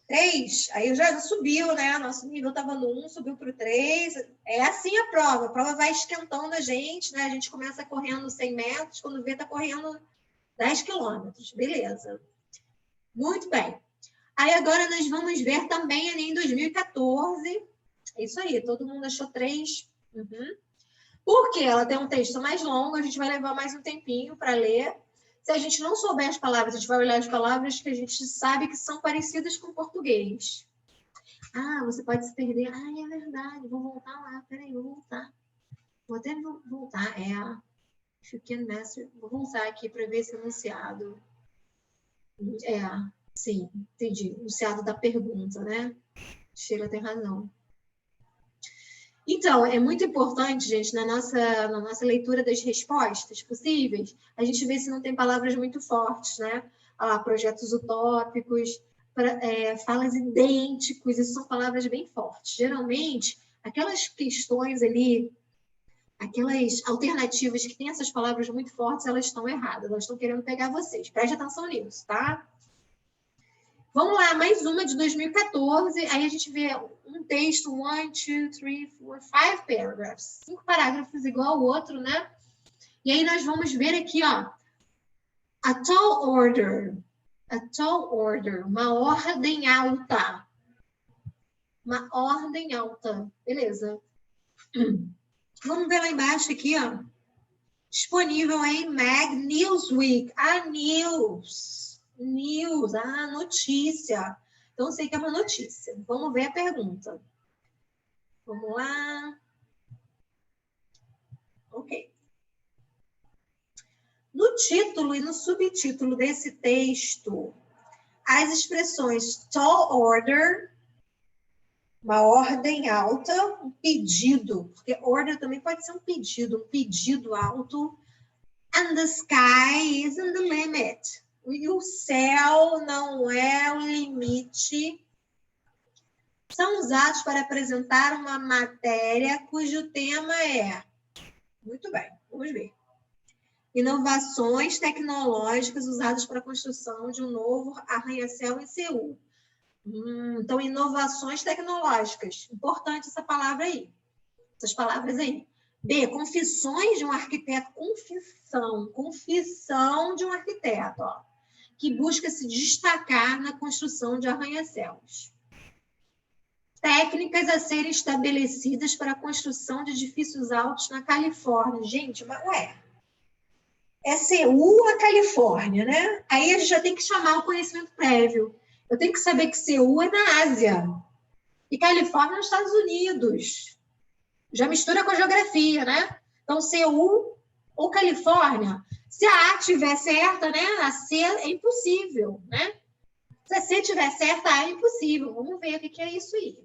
3, aí já subiu, né? Nosso nível estava no 1, subiu para o 3. É assim a prova vai esquentando a gente, né? A gente começa correndo 100 metros, quando vê, está correndo 10 quilômetros. Beleza. Muito bem. Aí agora nós vamos ver também em 2014. É isso aí, todo mundo achou 3. Porque ela tem um texto mais longo, a gente vai levar mais um tempinho para ler. Se a gente não souber as palavras, a gente vai olhar as palavras que a gente sabe que são parecidas com o português. Ah, você pode se perder. Ah, é verdade, vou voltar lá. Peraí, vou voltar. Vou até voltar. If you can master. Vou voltar aqui para ver esse enunciado. Sim, entendi. Enunciado da pergunta, né? Sheila tem razão. Então, é muito importante, gente, na nossa leitura das respostas possíveis, a gente ver se não tem palavras muito fortes, né? Projetos utópicos, falas idênticos, isso são palavras bem fortes. Geralmente, aquelas questões ali, aquelas alternativas que têm essas palavras muito fortes, elas estão erradas, elas estão querendo pegar vocês. Preste atenção nisso, tá? Vamos lá, mais uma de 2014. Aí a gente vê um texto, 1, 2, 3, 4, 5 paragraphs. 5 parágrafos igual ao outro, né? E aí nós vamos ver aqui, ó. A tall order. A tall order. Uma ordem alta. Uma ordem alta. Beleza. Vamos ver lá embaixo aqui, ó. Disponível em Mag Newsweek. News, notícia. Então, eu sei que é uma notícia. Vamos ver a pergunta. Vamos lá. Ok. No título e no subtítulo desse texto, as expressões tall order, uma ordem alta, um pedido, porque order também pode ser um pedido alto, and the sky isn't the limit. E o céu não é o limite. São usados para apresentar uma matéria cujo tema é... Muito bem, vamos ver. Inovações tecnológicas usadas para a construção de um novo arranha-céu em Seul. Então, inovações tecnológicas. Importante essa palavra aí. Essas palavras aí. B, confissões de um arquiteto. Confissão de um arquiteto, ó. que busca se destacar na construção de arranha-céus. Técnicas a serem estabelecidas para a construção de edifícios altos na Califórnia. Gente, mas ué, é Seul a Califórnia, né? Aí a gente já tem que chamar o conhecimento prévio. Eu tenho que saber que Seul é na Ásia e Califórnia é nos Estados Unidos. Já mistura com a geografia, né? Então, Seul ou Califórnia. Se a A estiver certa, né? A C é impossível, né? Se a C estiver certa, a A é impossível. Vamos ver o que é isso aí.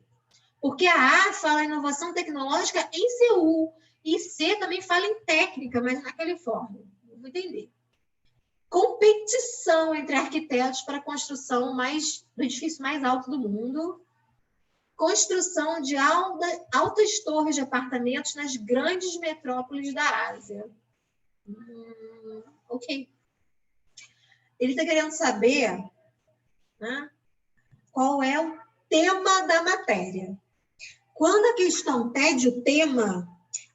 Porque a A fala em inovação tecnológica em Seul e C também fala em técnica, mas na Califórnia. Vamos entender. Competição entre arquitetos para a construção do edifício mais alto do mundo. Construção de altas torres de apartamentos nas grandes metrópoles da Ásia. Ok. Ele está querendo saber, né, qual é o tema da matéria. Quando a questão pede o tema,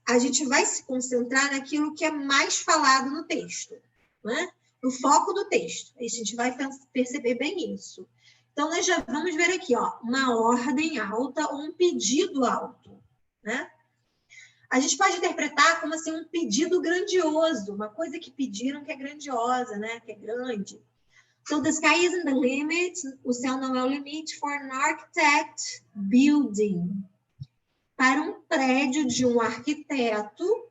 a gente vai se concentrar naquilo que é mais falado no texto, né? No foco do texto. A gente vai perceber bem isso. Então, nós já vamos ver aqui, ó, uma ordem alta ou um pedido alto, né? A gente pode interpretar como assim, um pedido grandioso, uma coisa que pediram que é grandiosa, né? Que é grande. So, the sky isn't the limit, o céu não é o limite for an architect building. Para um prédio de um arquiteto,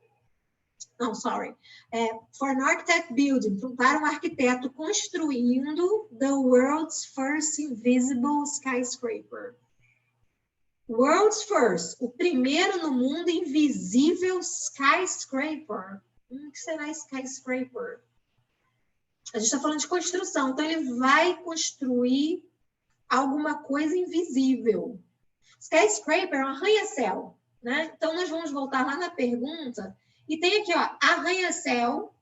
for an architect building, para um arquiteto construindo the world's first invisible skyscraper. World's first, o primeiro no mundo invisível skyscraper. O que será skyscraper? A gente está falando de construção, então ele vai construir alguma coisa invisível. Skyscraper é um arranha-céu, né? Então, nós vamos voltar lá na pergunta e tem aqui, ó, arranha-céu,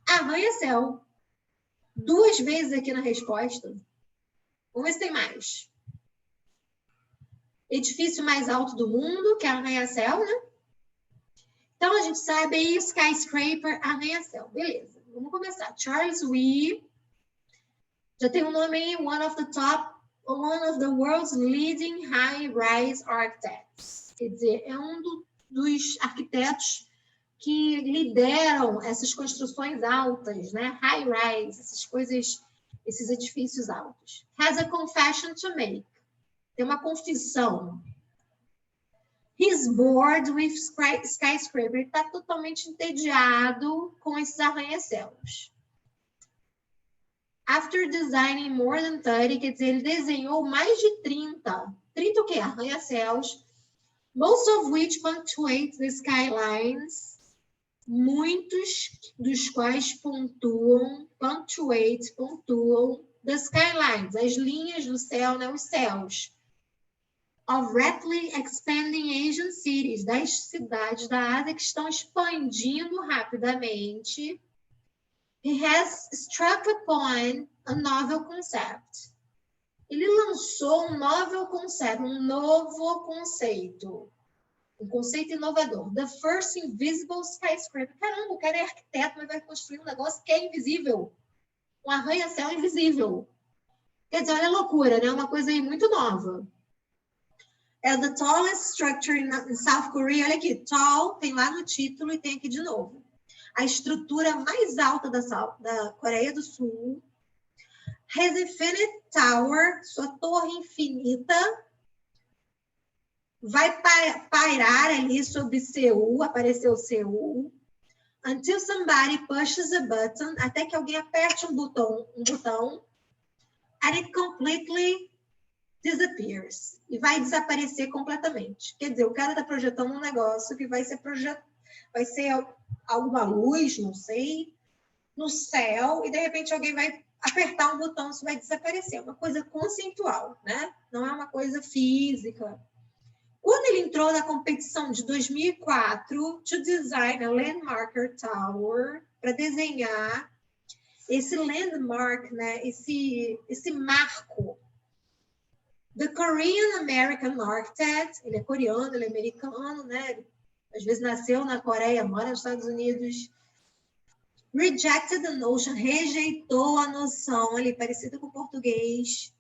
arranha-céu. 2 vezes aqui na resposta. Vamos ver se tem mais. Edifício mais alto do mundo, que é arranha-céu, né? Então, a gente sabe aí, skyscraper, arranha-céu. Beleza, vamos começar. Charles Wee, já tem um nome aí, one of the world's leading high-rise architects. Quer dizer, é um dos arquitetos que lideram essas construções altas, né? High-rise, essas coisas, esses edifícios altos. Has a confession to make. Tem uma confissão. He's bored with skyscraper. Ele está totalmente entediado com esses arranha-céus. After designing more than 30, quer dizer, ele desenhou mais de 30. 30 o quê? Arranha-céus. Most of which punctuate the skylines. Muitos dos quais pontuam the skylines, as linhas do céu, né? Os céus. Of rapidly expanding Asian cities, das cidades da Ásia que estão expandindo rapidamente. He has struck upon a novel concept. Ele lançou um novel concept, um novo conceito. Um conceito inovador. The first invisible skyscraper. Caramba, o cara é arquiteto, mas vai construir um negócio que é invisível. Um arranha-céu invisível. Quer dizer, olha a loucura, né? Uma coisa aí muito nova. É the tallest structure in South Korea. Olha aqui, tall, tem lá no título e tem aqui de novo. A estrutura mais alta da Coreia do Sul. Has infinite tower, sua torre infinita, vai pairar ali sobre Seul, apareceu Seul. Until somebody pushes a button, até que alguém aperte um botão, and it completely disappears. E vai desaparecer completamente. Quer dizer, o cara está projetando um negócio que vai ser alguma luz, não sei, no céu, e de repente alguém vai apertar um botão, isso vai desaparecer. É uma coisa conceitual, né? Não é uma coisa física. Quando ele entrou na competição de 2004, to design a landmarker tower, para desenhar esse landmark, né? Esse marco. The Korean American architect, ele é coreano, ele é americano, né? Às vezes nasceu na Coreia, mora nos Estados Unidos. rejected the notion, rejeitou a noção, ali, parecida com o português,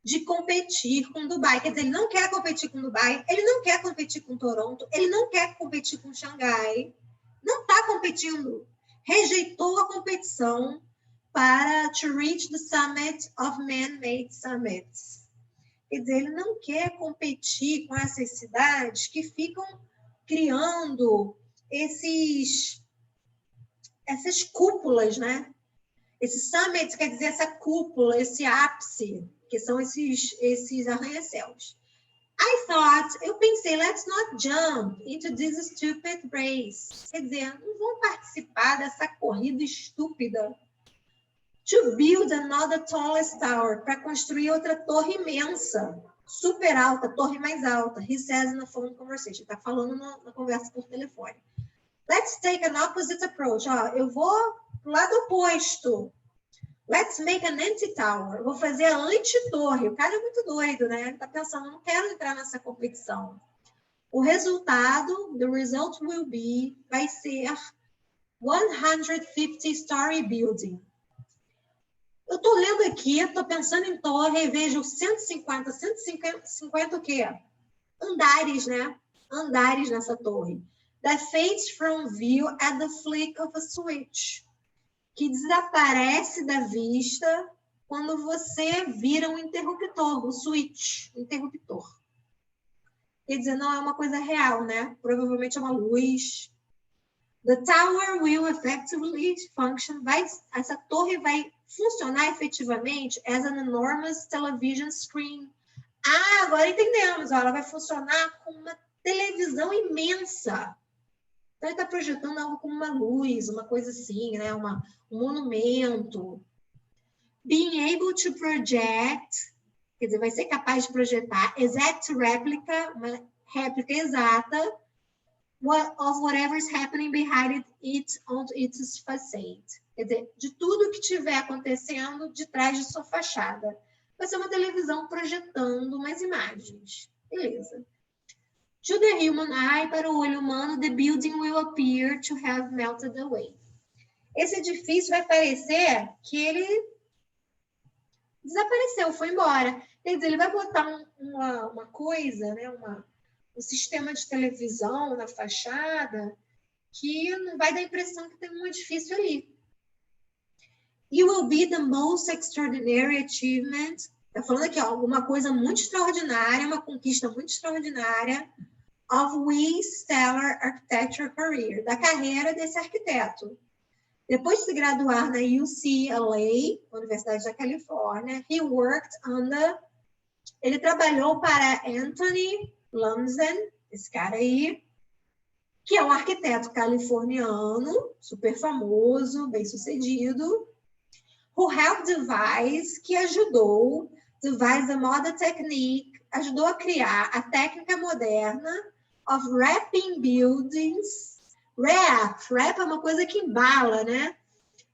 de competir com Dubai. Quer dizer, ele não quer competir com Dubai, ele não quer competir com Toronto, ele não quer competir com Xangai, não está competindo. Rejeitou a competição para to reach the summit of man-made summits. Quer dizer, ele não quer competir com essas cidades que ficam criando essas cúpulas, né? Esse summit quer dizer essa cúpula, esse ápice, que são esses arranha-céus. Eu pensei, let's not jump into this stupid race. Quer dizer, não vão participar dessa corrida estúpida. To build another tallest tower, para construir outra torre imensa, super alta, torre mais alta. He says in a phone conversation. Está falando na conversa por telefone. Let's take an opposite approach. Eu vou pro lado oposto. Let's make an anti-tower. Eu vou fazer a anti-torre. O cara é muito doido, né? Ele tá pensando, não quero entrar nessa competição. O resultado, the result will be, vai ser 150-story building. Eu tô lendo aqui, tô pensando em torre, e vejo 150 o quê? Andares, né? Andares nessa torre. That fades from view at the flick of a switch. Que desaparece da vista quando você vira um interruptor, um switch, interruptor. Quer dizer, não é uma coisa real, né? Provavelmente é uma luz. The tower will effectively function. Essa torre vai funcionar efetivamente as an enormous television screen. Agora entendemos. Ela vai funcionar como uma televisão imensa. Então, ele está projetando algo como uma luz, uma coisa assim, né? Um monumento. Being able to project, quer dizer, vai ser capaz de projetar exact réplica, uma réplica exata of whatever is happening behind it on its facade. Quer dizer, de tudo que estiver acontecendo de trás de sua fachada. Vai ser uma televisão projetando umas imagens. Beleza. To the human eye, para o olho humano, the building will appear to have melted away. Esse edifício vai parecer que ele desapareceu, foi embora. Quer dizer, ele vai botar uma coisa, né, um sistema de televisão na fachada que não vai dar a impressão que tem um edifício ali. It will be the most extraordinary achievement. Está falando aqui, ó, uma coisa muito extraordinária, uma conquista muito extraordinária of Wee's stellar architecture career, da carreira desse arquiteto. Depois de se graduar na UCLA, Universidade da Califórnia, ele trabalhou para Anthony Lumsden, esse cara aí, que é um arquiteto californiano, super famoso, bem-sucedido, who helped devise, que ajudou, devise the modern technique, ajudou a criar a técnica moderna of wrapping buildings. Wrap é uma coisa que embala, né?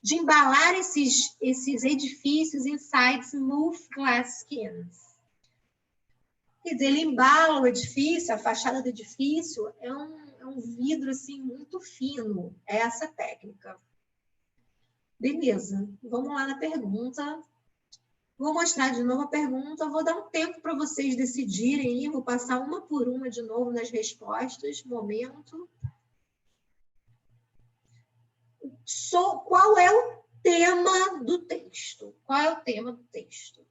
De embalar esses edifícios inside smooth glass skins. Quer dizer, ele embala o edifício, a fachada do edifício é um vidro assim muito fino. É essa técnica. Beleza, vamos lá na pergunta. Vou mostrar de novo a pergunta, vou dar um tempo para vocês decidirem, vou passar uma por uma de novo nas respostas, momento. Qual é o tema do texto? Qual é o tema do texto?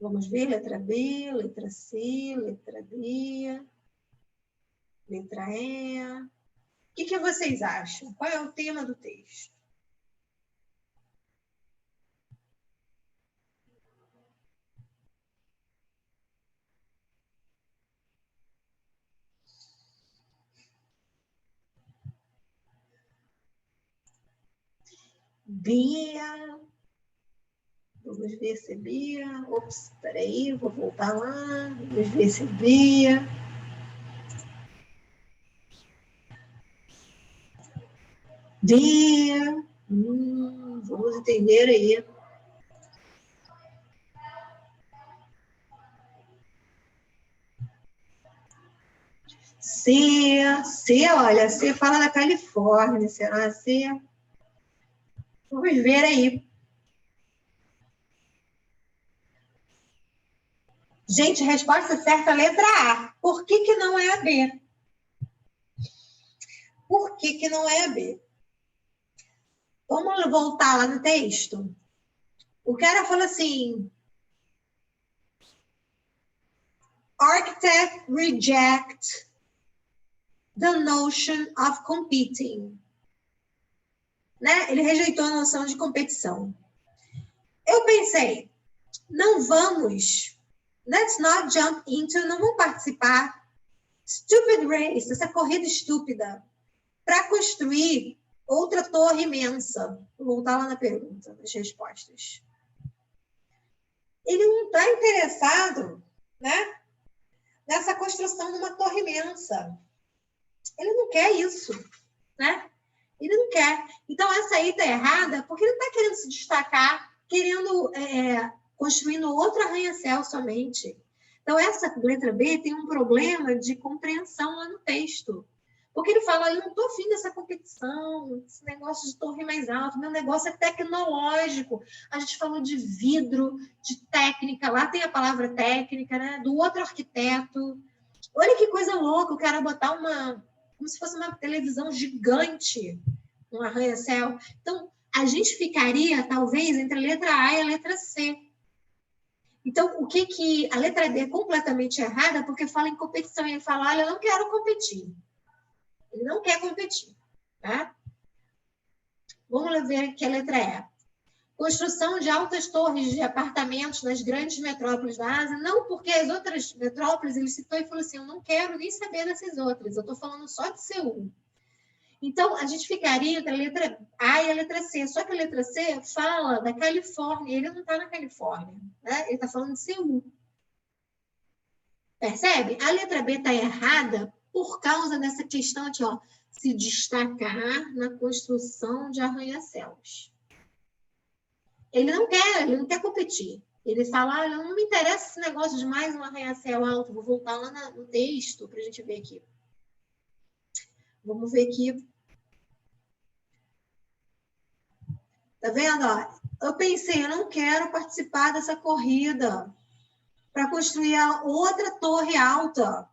Vamos ver, letra B, letra C, letra D, letra E. O que vocês acham? Qual é o tema do texto? Bia. Vamos ver se é Bia. Ops, peraí, vou voltar lá. Vamos ver se é Bia. Bia. Vamos entender aí. C, olha, C fala da Califórnia, será C? Vamos ver aí. Gente, resposta certa, letra A. Por que que não é a B? Por que que não é a B? Vamos voltar lá no texto? O cara falou assim, architect reject the notion of competing. Né? Ele rejeitou a noção de competição. Eu pensei, não vamos, let's not jump into, não vamos participar, stupid race, essa corrida estúpida, para construir outra torre imensa. Vou voltar lá na pergunta, nas respostas. Ele não está interessado, né, nessa construção de uma torre imensa. Ele não quer isso, né? Ele não quer. Então, essa aí está errada porque ele não está querendo se destacar, querendo construindo outro arranha-céu somente. Então, essa letra B tem um problema de compreensão lá no texto. Porque ele fala, eu não estou afim dessa competição, esse negócio de torre mais alta, meu negócio é tecnológico. A gente falou de vidro, de técnica, lá tem a palavra técnica, né? Do outro arquiteto. Olha que coisa louca, o cara botar como se fosse uma televisão gigante, um arranha-céu. Então, a gente ficaria, talvez, entre a letra A e a letra C. Então, o que a letra D é completamente errada, porque fala em competição, e ele fala, olha, eu não quero competir. Ele não quer competir, tá? Vamos ver aqui a letra E. Construção de altas torres de apartamentos nas grandes metrópoles da Ásia, não porque as outras metrópoles, ele citou e falou assim, eu não quero nem saber dessas outras, eu estou falando só de Seul. Então, a gente ficaria entre a letra A e a letra C, só que a letra C fala da Califórnia, ele não está na Califórnia, né? Ele está falando de Seul. Percebe? A letra B está errada por causa dessa questão de se destacar na construção de arranha-céus. Ele não quer competir. Ele fala, não me interessa esse negócio de mais um arranha-céu alto. Vou voltar lá no texto para a gente ver aqui. Vamos ver aqui. Tá vendo? Eu pensei, eu não quero participar dessa corrida para construir a outra torre alta.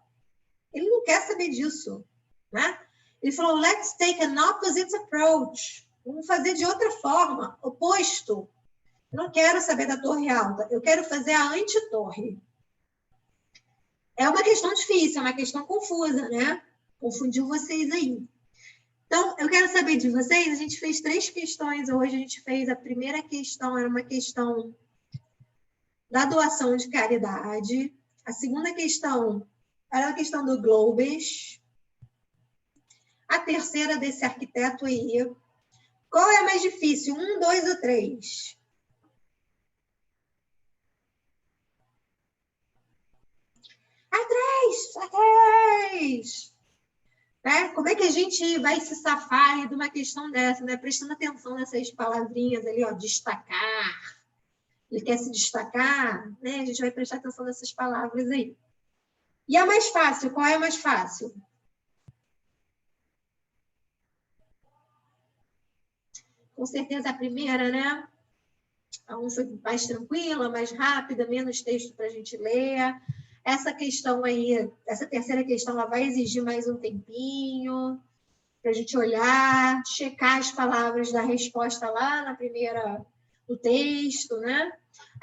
Ele não quer saber disso, né? Ele falou, let's take an opposite approach. Vamos fazer de outra forma, oposto. Eu não quero saber da torre alta, eu quero fazer a anti-torre. É uma questão difícil, é uma questão confusa, né? Confundiu vocês aí. Então, eu quero saber de vocês, a gente fez 3 questões hoje, a gente fez a primeira questão, era uma questão da doação de caridade. A segunda questão era a questão do Globes. A terceira desse arquiteto aí. Qual é a mais difícil? 1, 2 ou 3? A 3! Né? Como é que a gente vai se safar de uma questão dessa, né? Prestando atenção nessas palavrinhas ali, destacar. Ele quer se destacar, né? A gente vai prestar atenção nessas palavras aí. E a mais fácil? Qual é a mais fácil? Com certeza a primeira, né? A 1 foi mais tranquila, mais rápida, menos texto para a gente ler. Essa questão aí, essa terceira questão, ela vai exigir mais um tempinho para a gente olhar, checar as palavras da resposta lá na primeira, no texto, né?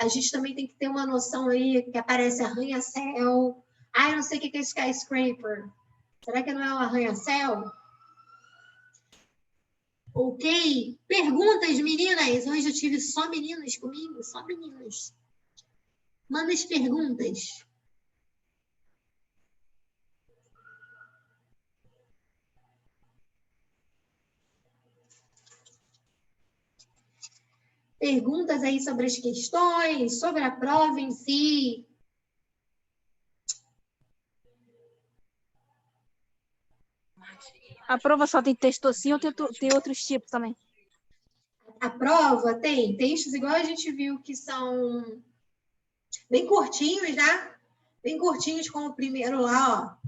A gente também tem que ter uma noção aí que aparece arranha-céu. Eu não sei o que é skyscraper. Será que não é um arranha-céu? Ok? Perguntas, meninas. Hoje eu tive só meninas comigo, só meninas. Manda as perguntas. Perguntas aí sobre as questões, sobre a prova em si. A prova só tem texto assim ou tem outros tipos também? A prova tem textos igual a gente viu que são bem curtinhos, né? Bem curtinhos, como o primeiro lá,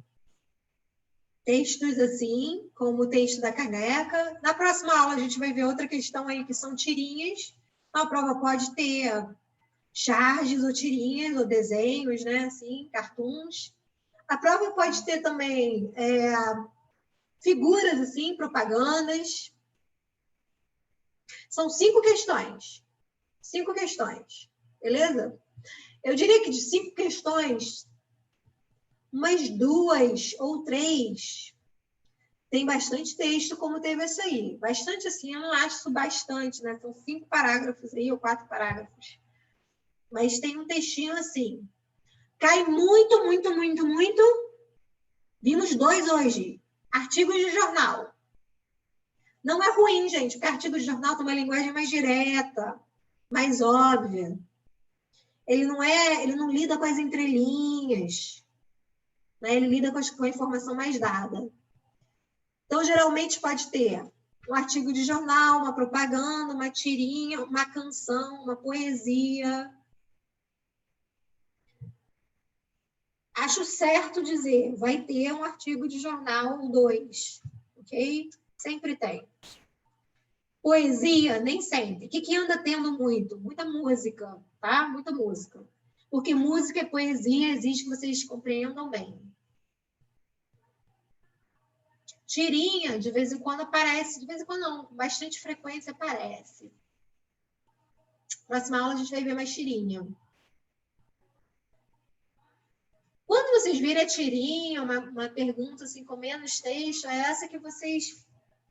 textos assim, como o texto da caneca. Na próxima aula, a gente vai ver outra questão aí, que são tirinhas. A prova pode ter charges ou tirinhas, ou desenhos, né? Assim, cartoons. A prova pode ter também figuras, assim, propagandas. São 5 questões. 5 questões, beleza? Eu diria que de 5 questões, umas 2 ou 3 tem bastante texto, como teve essa aí. Bastante assim, eu não acho isso bastante, né? São 5 parágrafos aí, ou 4 parágrafos. Mas tem um textinho assim. Cai muito, muito, muito, muito. Vimos 2 hoje. Artigos de jornal. Não é ruim, gente, porque artigo de jornal tem uma linguagem mais direta, mais óbvia. Ele não lida com as entrelinhas, né? Ele lida com a informação mais dada. Então, geralmente pode ter um artigo de jornal, uma propaganda, uma tirinha, uma canção, uma poesia. Acho certo dizer, vai ter um artigo de jornal ou 2, ok? Sempre tem. Poesia, nem sempre. O que anda tendo muito? Muita música, tá? Muita música. Porque música e poesia exige que vocês compreendam bem. Tirinha, de vez em quando aparece, de vez em quando não, com bastante frequência aparece. Próxima aula a gente vai ver mais tirinha. Quando vocês virem a tirinha, uma pergunta assim com menos texto, é essa que vocês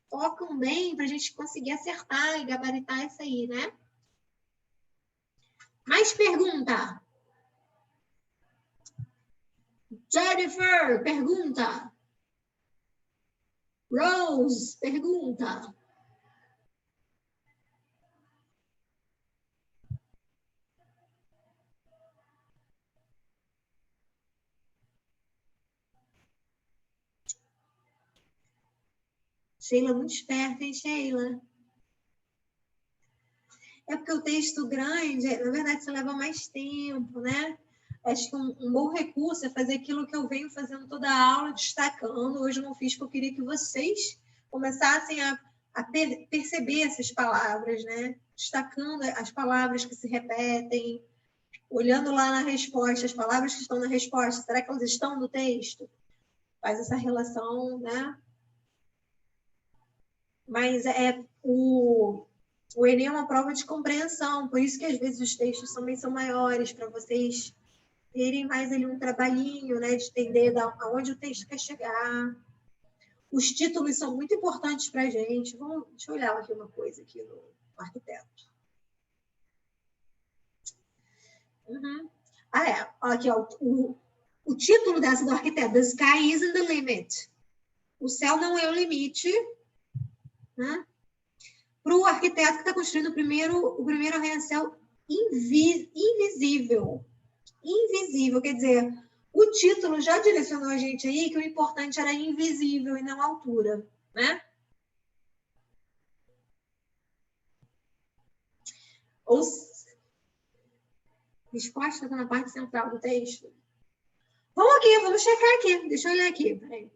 focam bem para a gente conseguir acertar e gabaritar isso aí, né? Mais pergunta. Jennifer, pergunta. Rose, pergunta. Sheila, muito esperta, hein, Sheila? É porque o texto grande, na verdade, você leva mais tempo, né? Acho que um bom recurso é fazer aquilo que eu venho fazendo toda a aula, destacando. Hoje eu não fiz, porque eu queria que vocês começassem a perceber essas palavras, né? Destacando as palavras que se repetem, olhando lá na resposta, as palavras que estão na resposta, será que elas estão no texto? Faz essa relação, né? Mas o Enem é uma prova de compreensão, por isso que às vezes os textos também são maiores, para vocês terem mais ali um trabalhinho, né, de entender aonde o texto quer chegar. Os títulos são muito importantes para a gente. Deixa eu olhar aqui uma coisa aqui no arquiteto. Uhum. Aqui, ó, o título dessa do arquiteto, The Sky Isn't the Limit. O céu não é o limite, né? Para o arquiteto que está construindo o primeiro arranha-céu invisível. Invisível, quer dizer, o título já direcionou a gente aí que o importante era invisível e não a altura, né? Resposta está na parte central do texto. Vamos checar aqui. Deixa eu olhar aqui, peraí.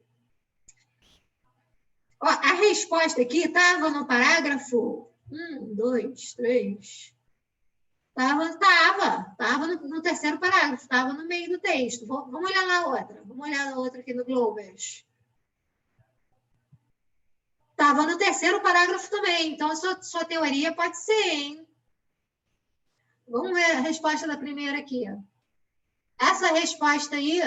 Ó, a resposta aqui estava no parágrafo 1, 2, 3. Estava no terceiro parágrafo, estava no meio do texto. Vamos olhar na outra. Vamos olhar na outra aqui no Globers. Estava no terceiro parágrafo também. Então, a sua teoria pode ser, hein? Vamos ver a resposta da primeira aqui. Essa resposta aí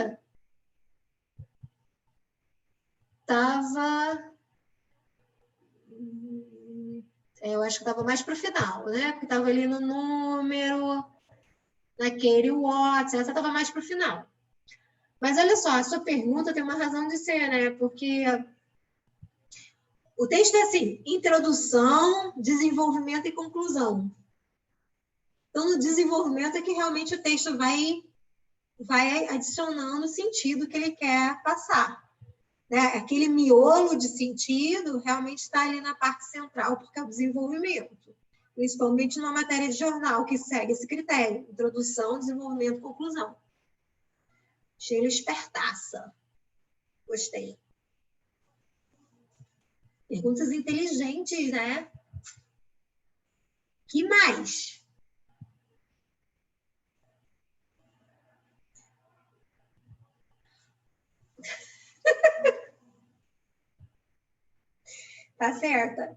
estava... eu acho que estava mais para o final, né? Porque estava ali no número, naquele Watts, essa estava mais para o final. Mas olha só, a sua pergunta tem uma razão de ser, né? Porque o texto é assim, introdução, desenvolvimento e conclusão. Então, no desenvolvimento é que realmente o texto vai adicionando o sentido que ele quer passar. Né? Aquele miolo de sentido realmente está ali na parte central, porque é o desenvolvimento. Principalmente numa matéria de jornal que segue esse critério. Introdução, desenvolvimento, conclusão. Cheiro espertaça. Gostei. Perguntas inteligentes, né? Que mais? Tá certa.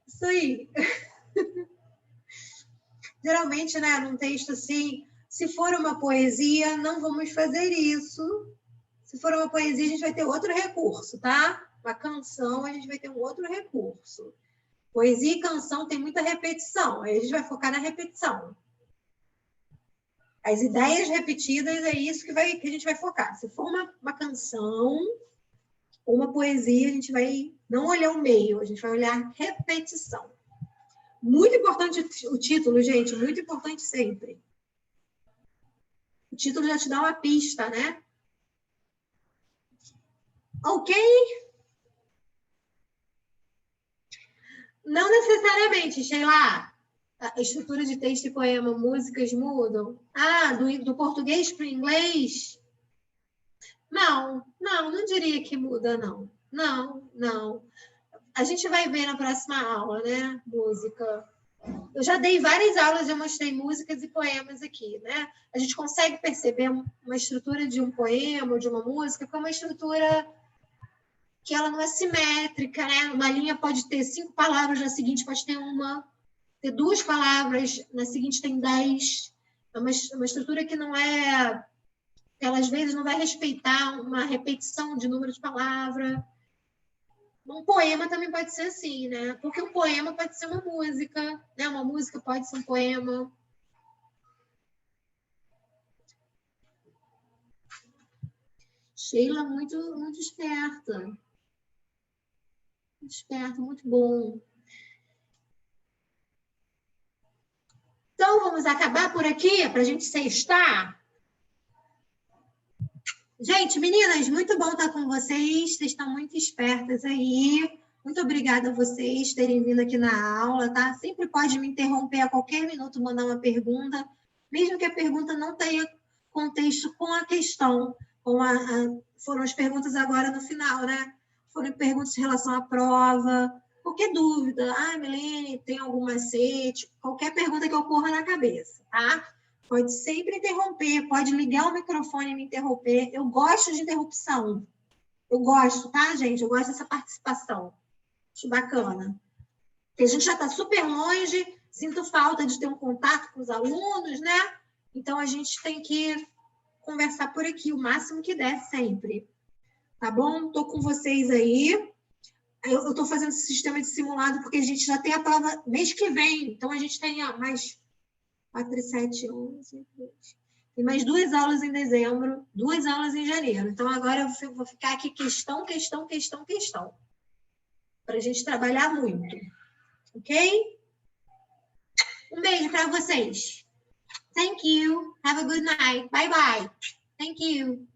Isso aí. Geralmente, né, num texto assim, se for uma poesia, não vamos fazer isso. Se for uma poesia, a gente vai ter outro recurso, tá? Uma canção, a gente vai ter um outro recurso. Poesia e canção tem muita repetição, aí a gente vai focar na repetição. As ideias repetidas é isso que a gente vai focar. Se for uma canção ou uma poesia, a gente vai não olhar o meio, a gente vai olhar repetição. Muito importante o título, gente, muito importante sempre. O título já te dá uma pista, né? Ok? Não necessariamente, Sheila. A estrutura de texto e poema, músicas mudam. Ah, do português para o inglês? Não diria que muda, não. Não. A gente vai ver na próxima aula, né? Música. Eu já dei várias aulas, eu mostrei músicas e poemas aqui, né? A gente consegue perceber uma estrutura de um poema ou de uma música como uma estrutura que ela não é simétrica, né? Uma linha pode ter 5 palavras, na seguinte pode ter ter 2 palavras, na seguinte tem 10. É uma estrutura que não é... Ela, às vezes, não vai respeitar uma repetição de número de palavras. Um poema também pode ser assim, né? Porque um poema pode ser uma música, né? Uma música pode ser um poema. Sheila, muito esperta. Muito esperta, muito bom. Então, vamos acabar por aqui, para a gente sextar. Gente, meninas, muito bom estar com vocês. Vocês estão muito espertas aí. Muito obrigada a vocês terem vindo aqui na aula, tá? Sempre pode me interromper a qualquer minuto, mandar uma pergunta, mesmo que a pergunta não tenha contexto com a questão. Foram as perguntas agora no final, né? Foram perguntas em relação à prova. Qualquer dúvida, Milene, tem algum macete? Qualquer pergunta que ocorra na cabeça, tá? Pode sempre interromper, pode ligar o microfone e me interromper. Eu gosto de interrupção. Eu gosto, tá, gente? Eu gosto dessa participação. Acho bacana. Porque a gente já está super longe, sinto falta de ter um contato com os alunos, né? Então, a gente tem que conversar por aqui o máximo que der, sempre. Tá bom? Estou com vocês aí. Eu estou fazendo esse sistema de simulado porque a gente já tem a prova mês que vem. Então, a gente tem mais 4, 7, 11, 20. Tem mais 2 aulas em dezembro, 2 aulas em janeiro. Então, agora eu vou ficar aqui questão. Para a gente trabalhar muito. Ok? Um beijo para vocês. Thank you. Have a good night. Bye, bye. Thank you.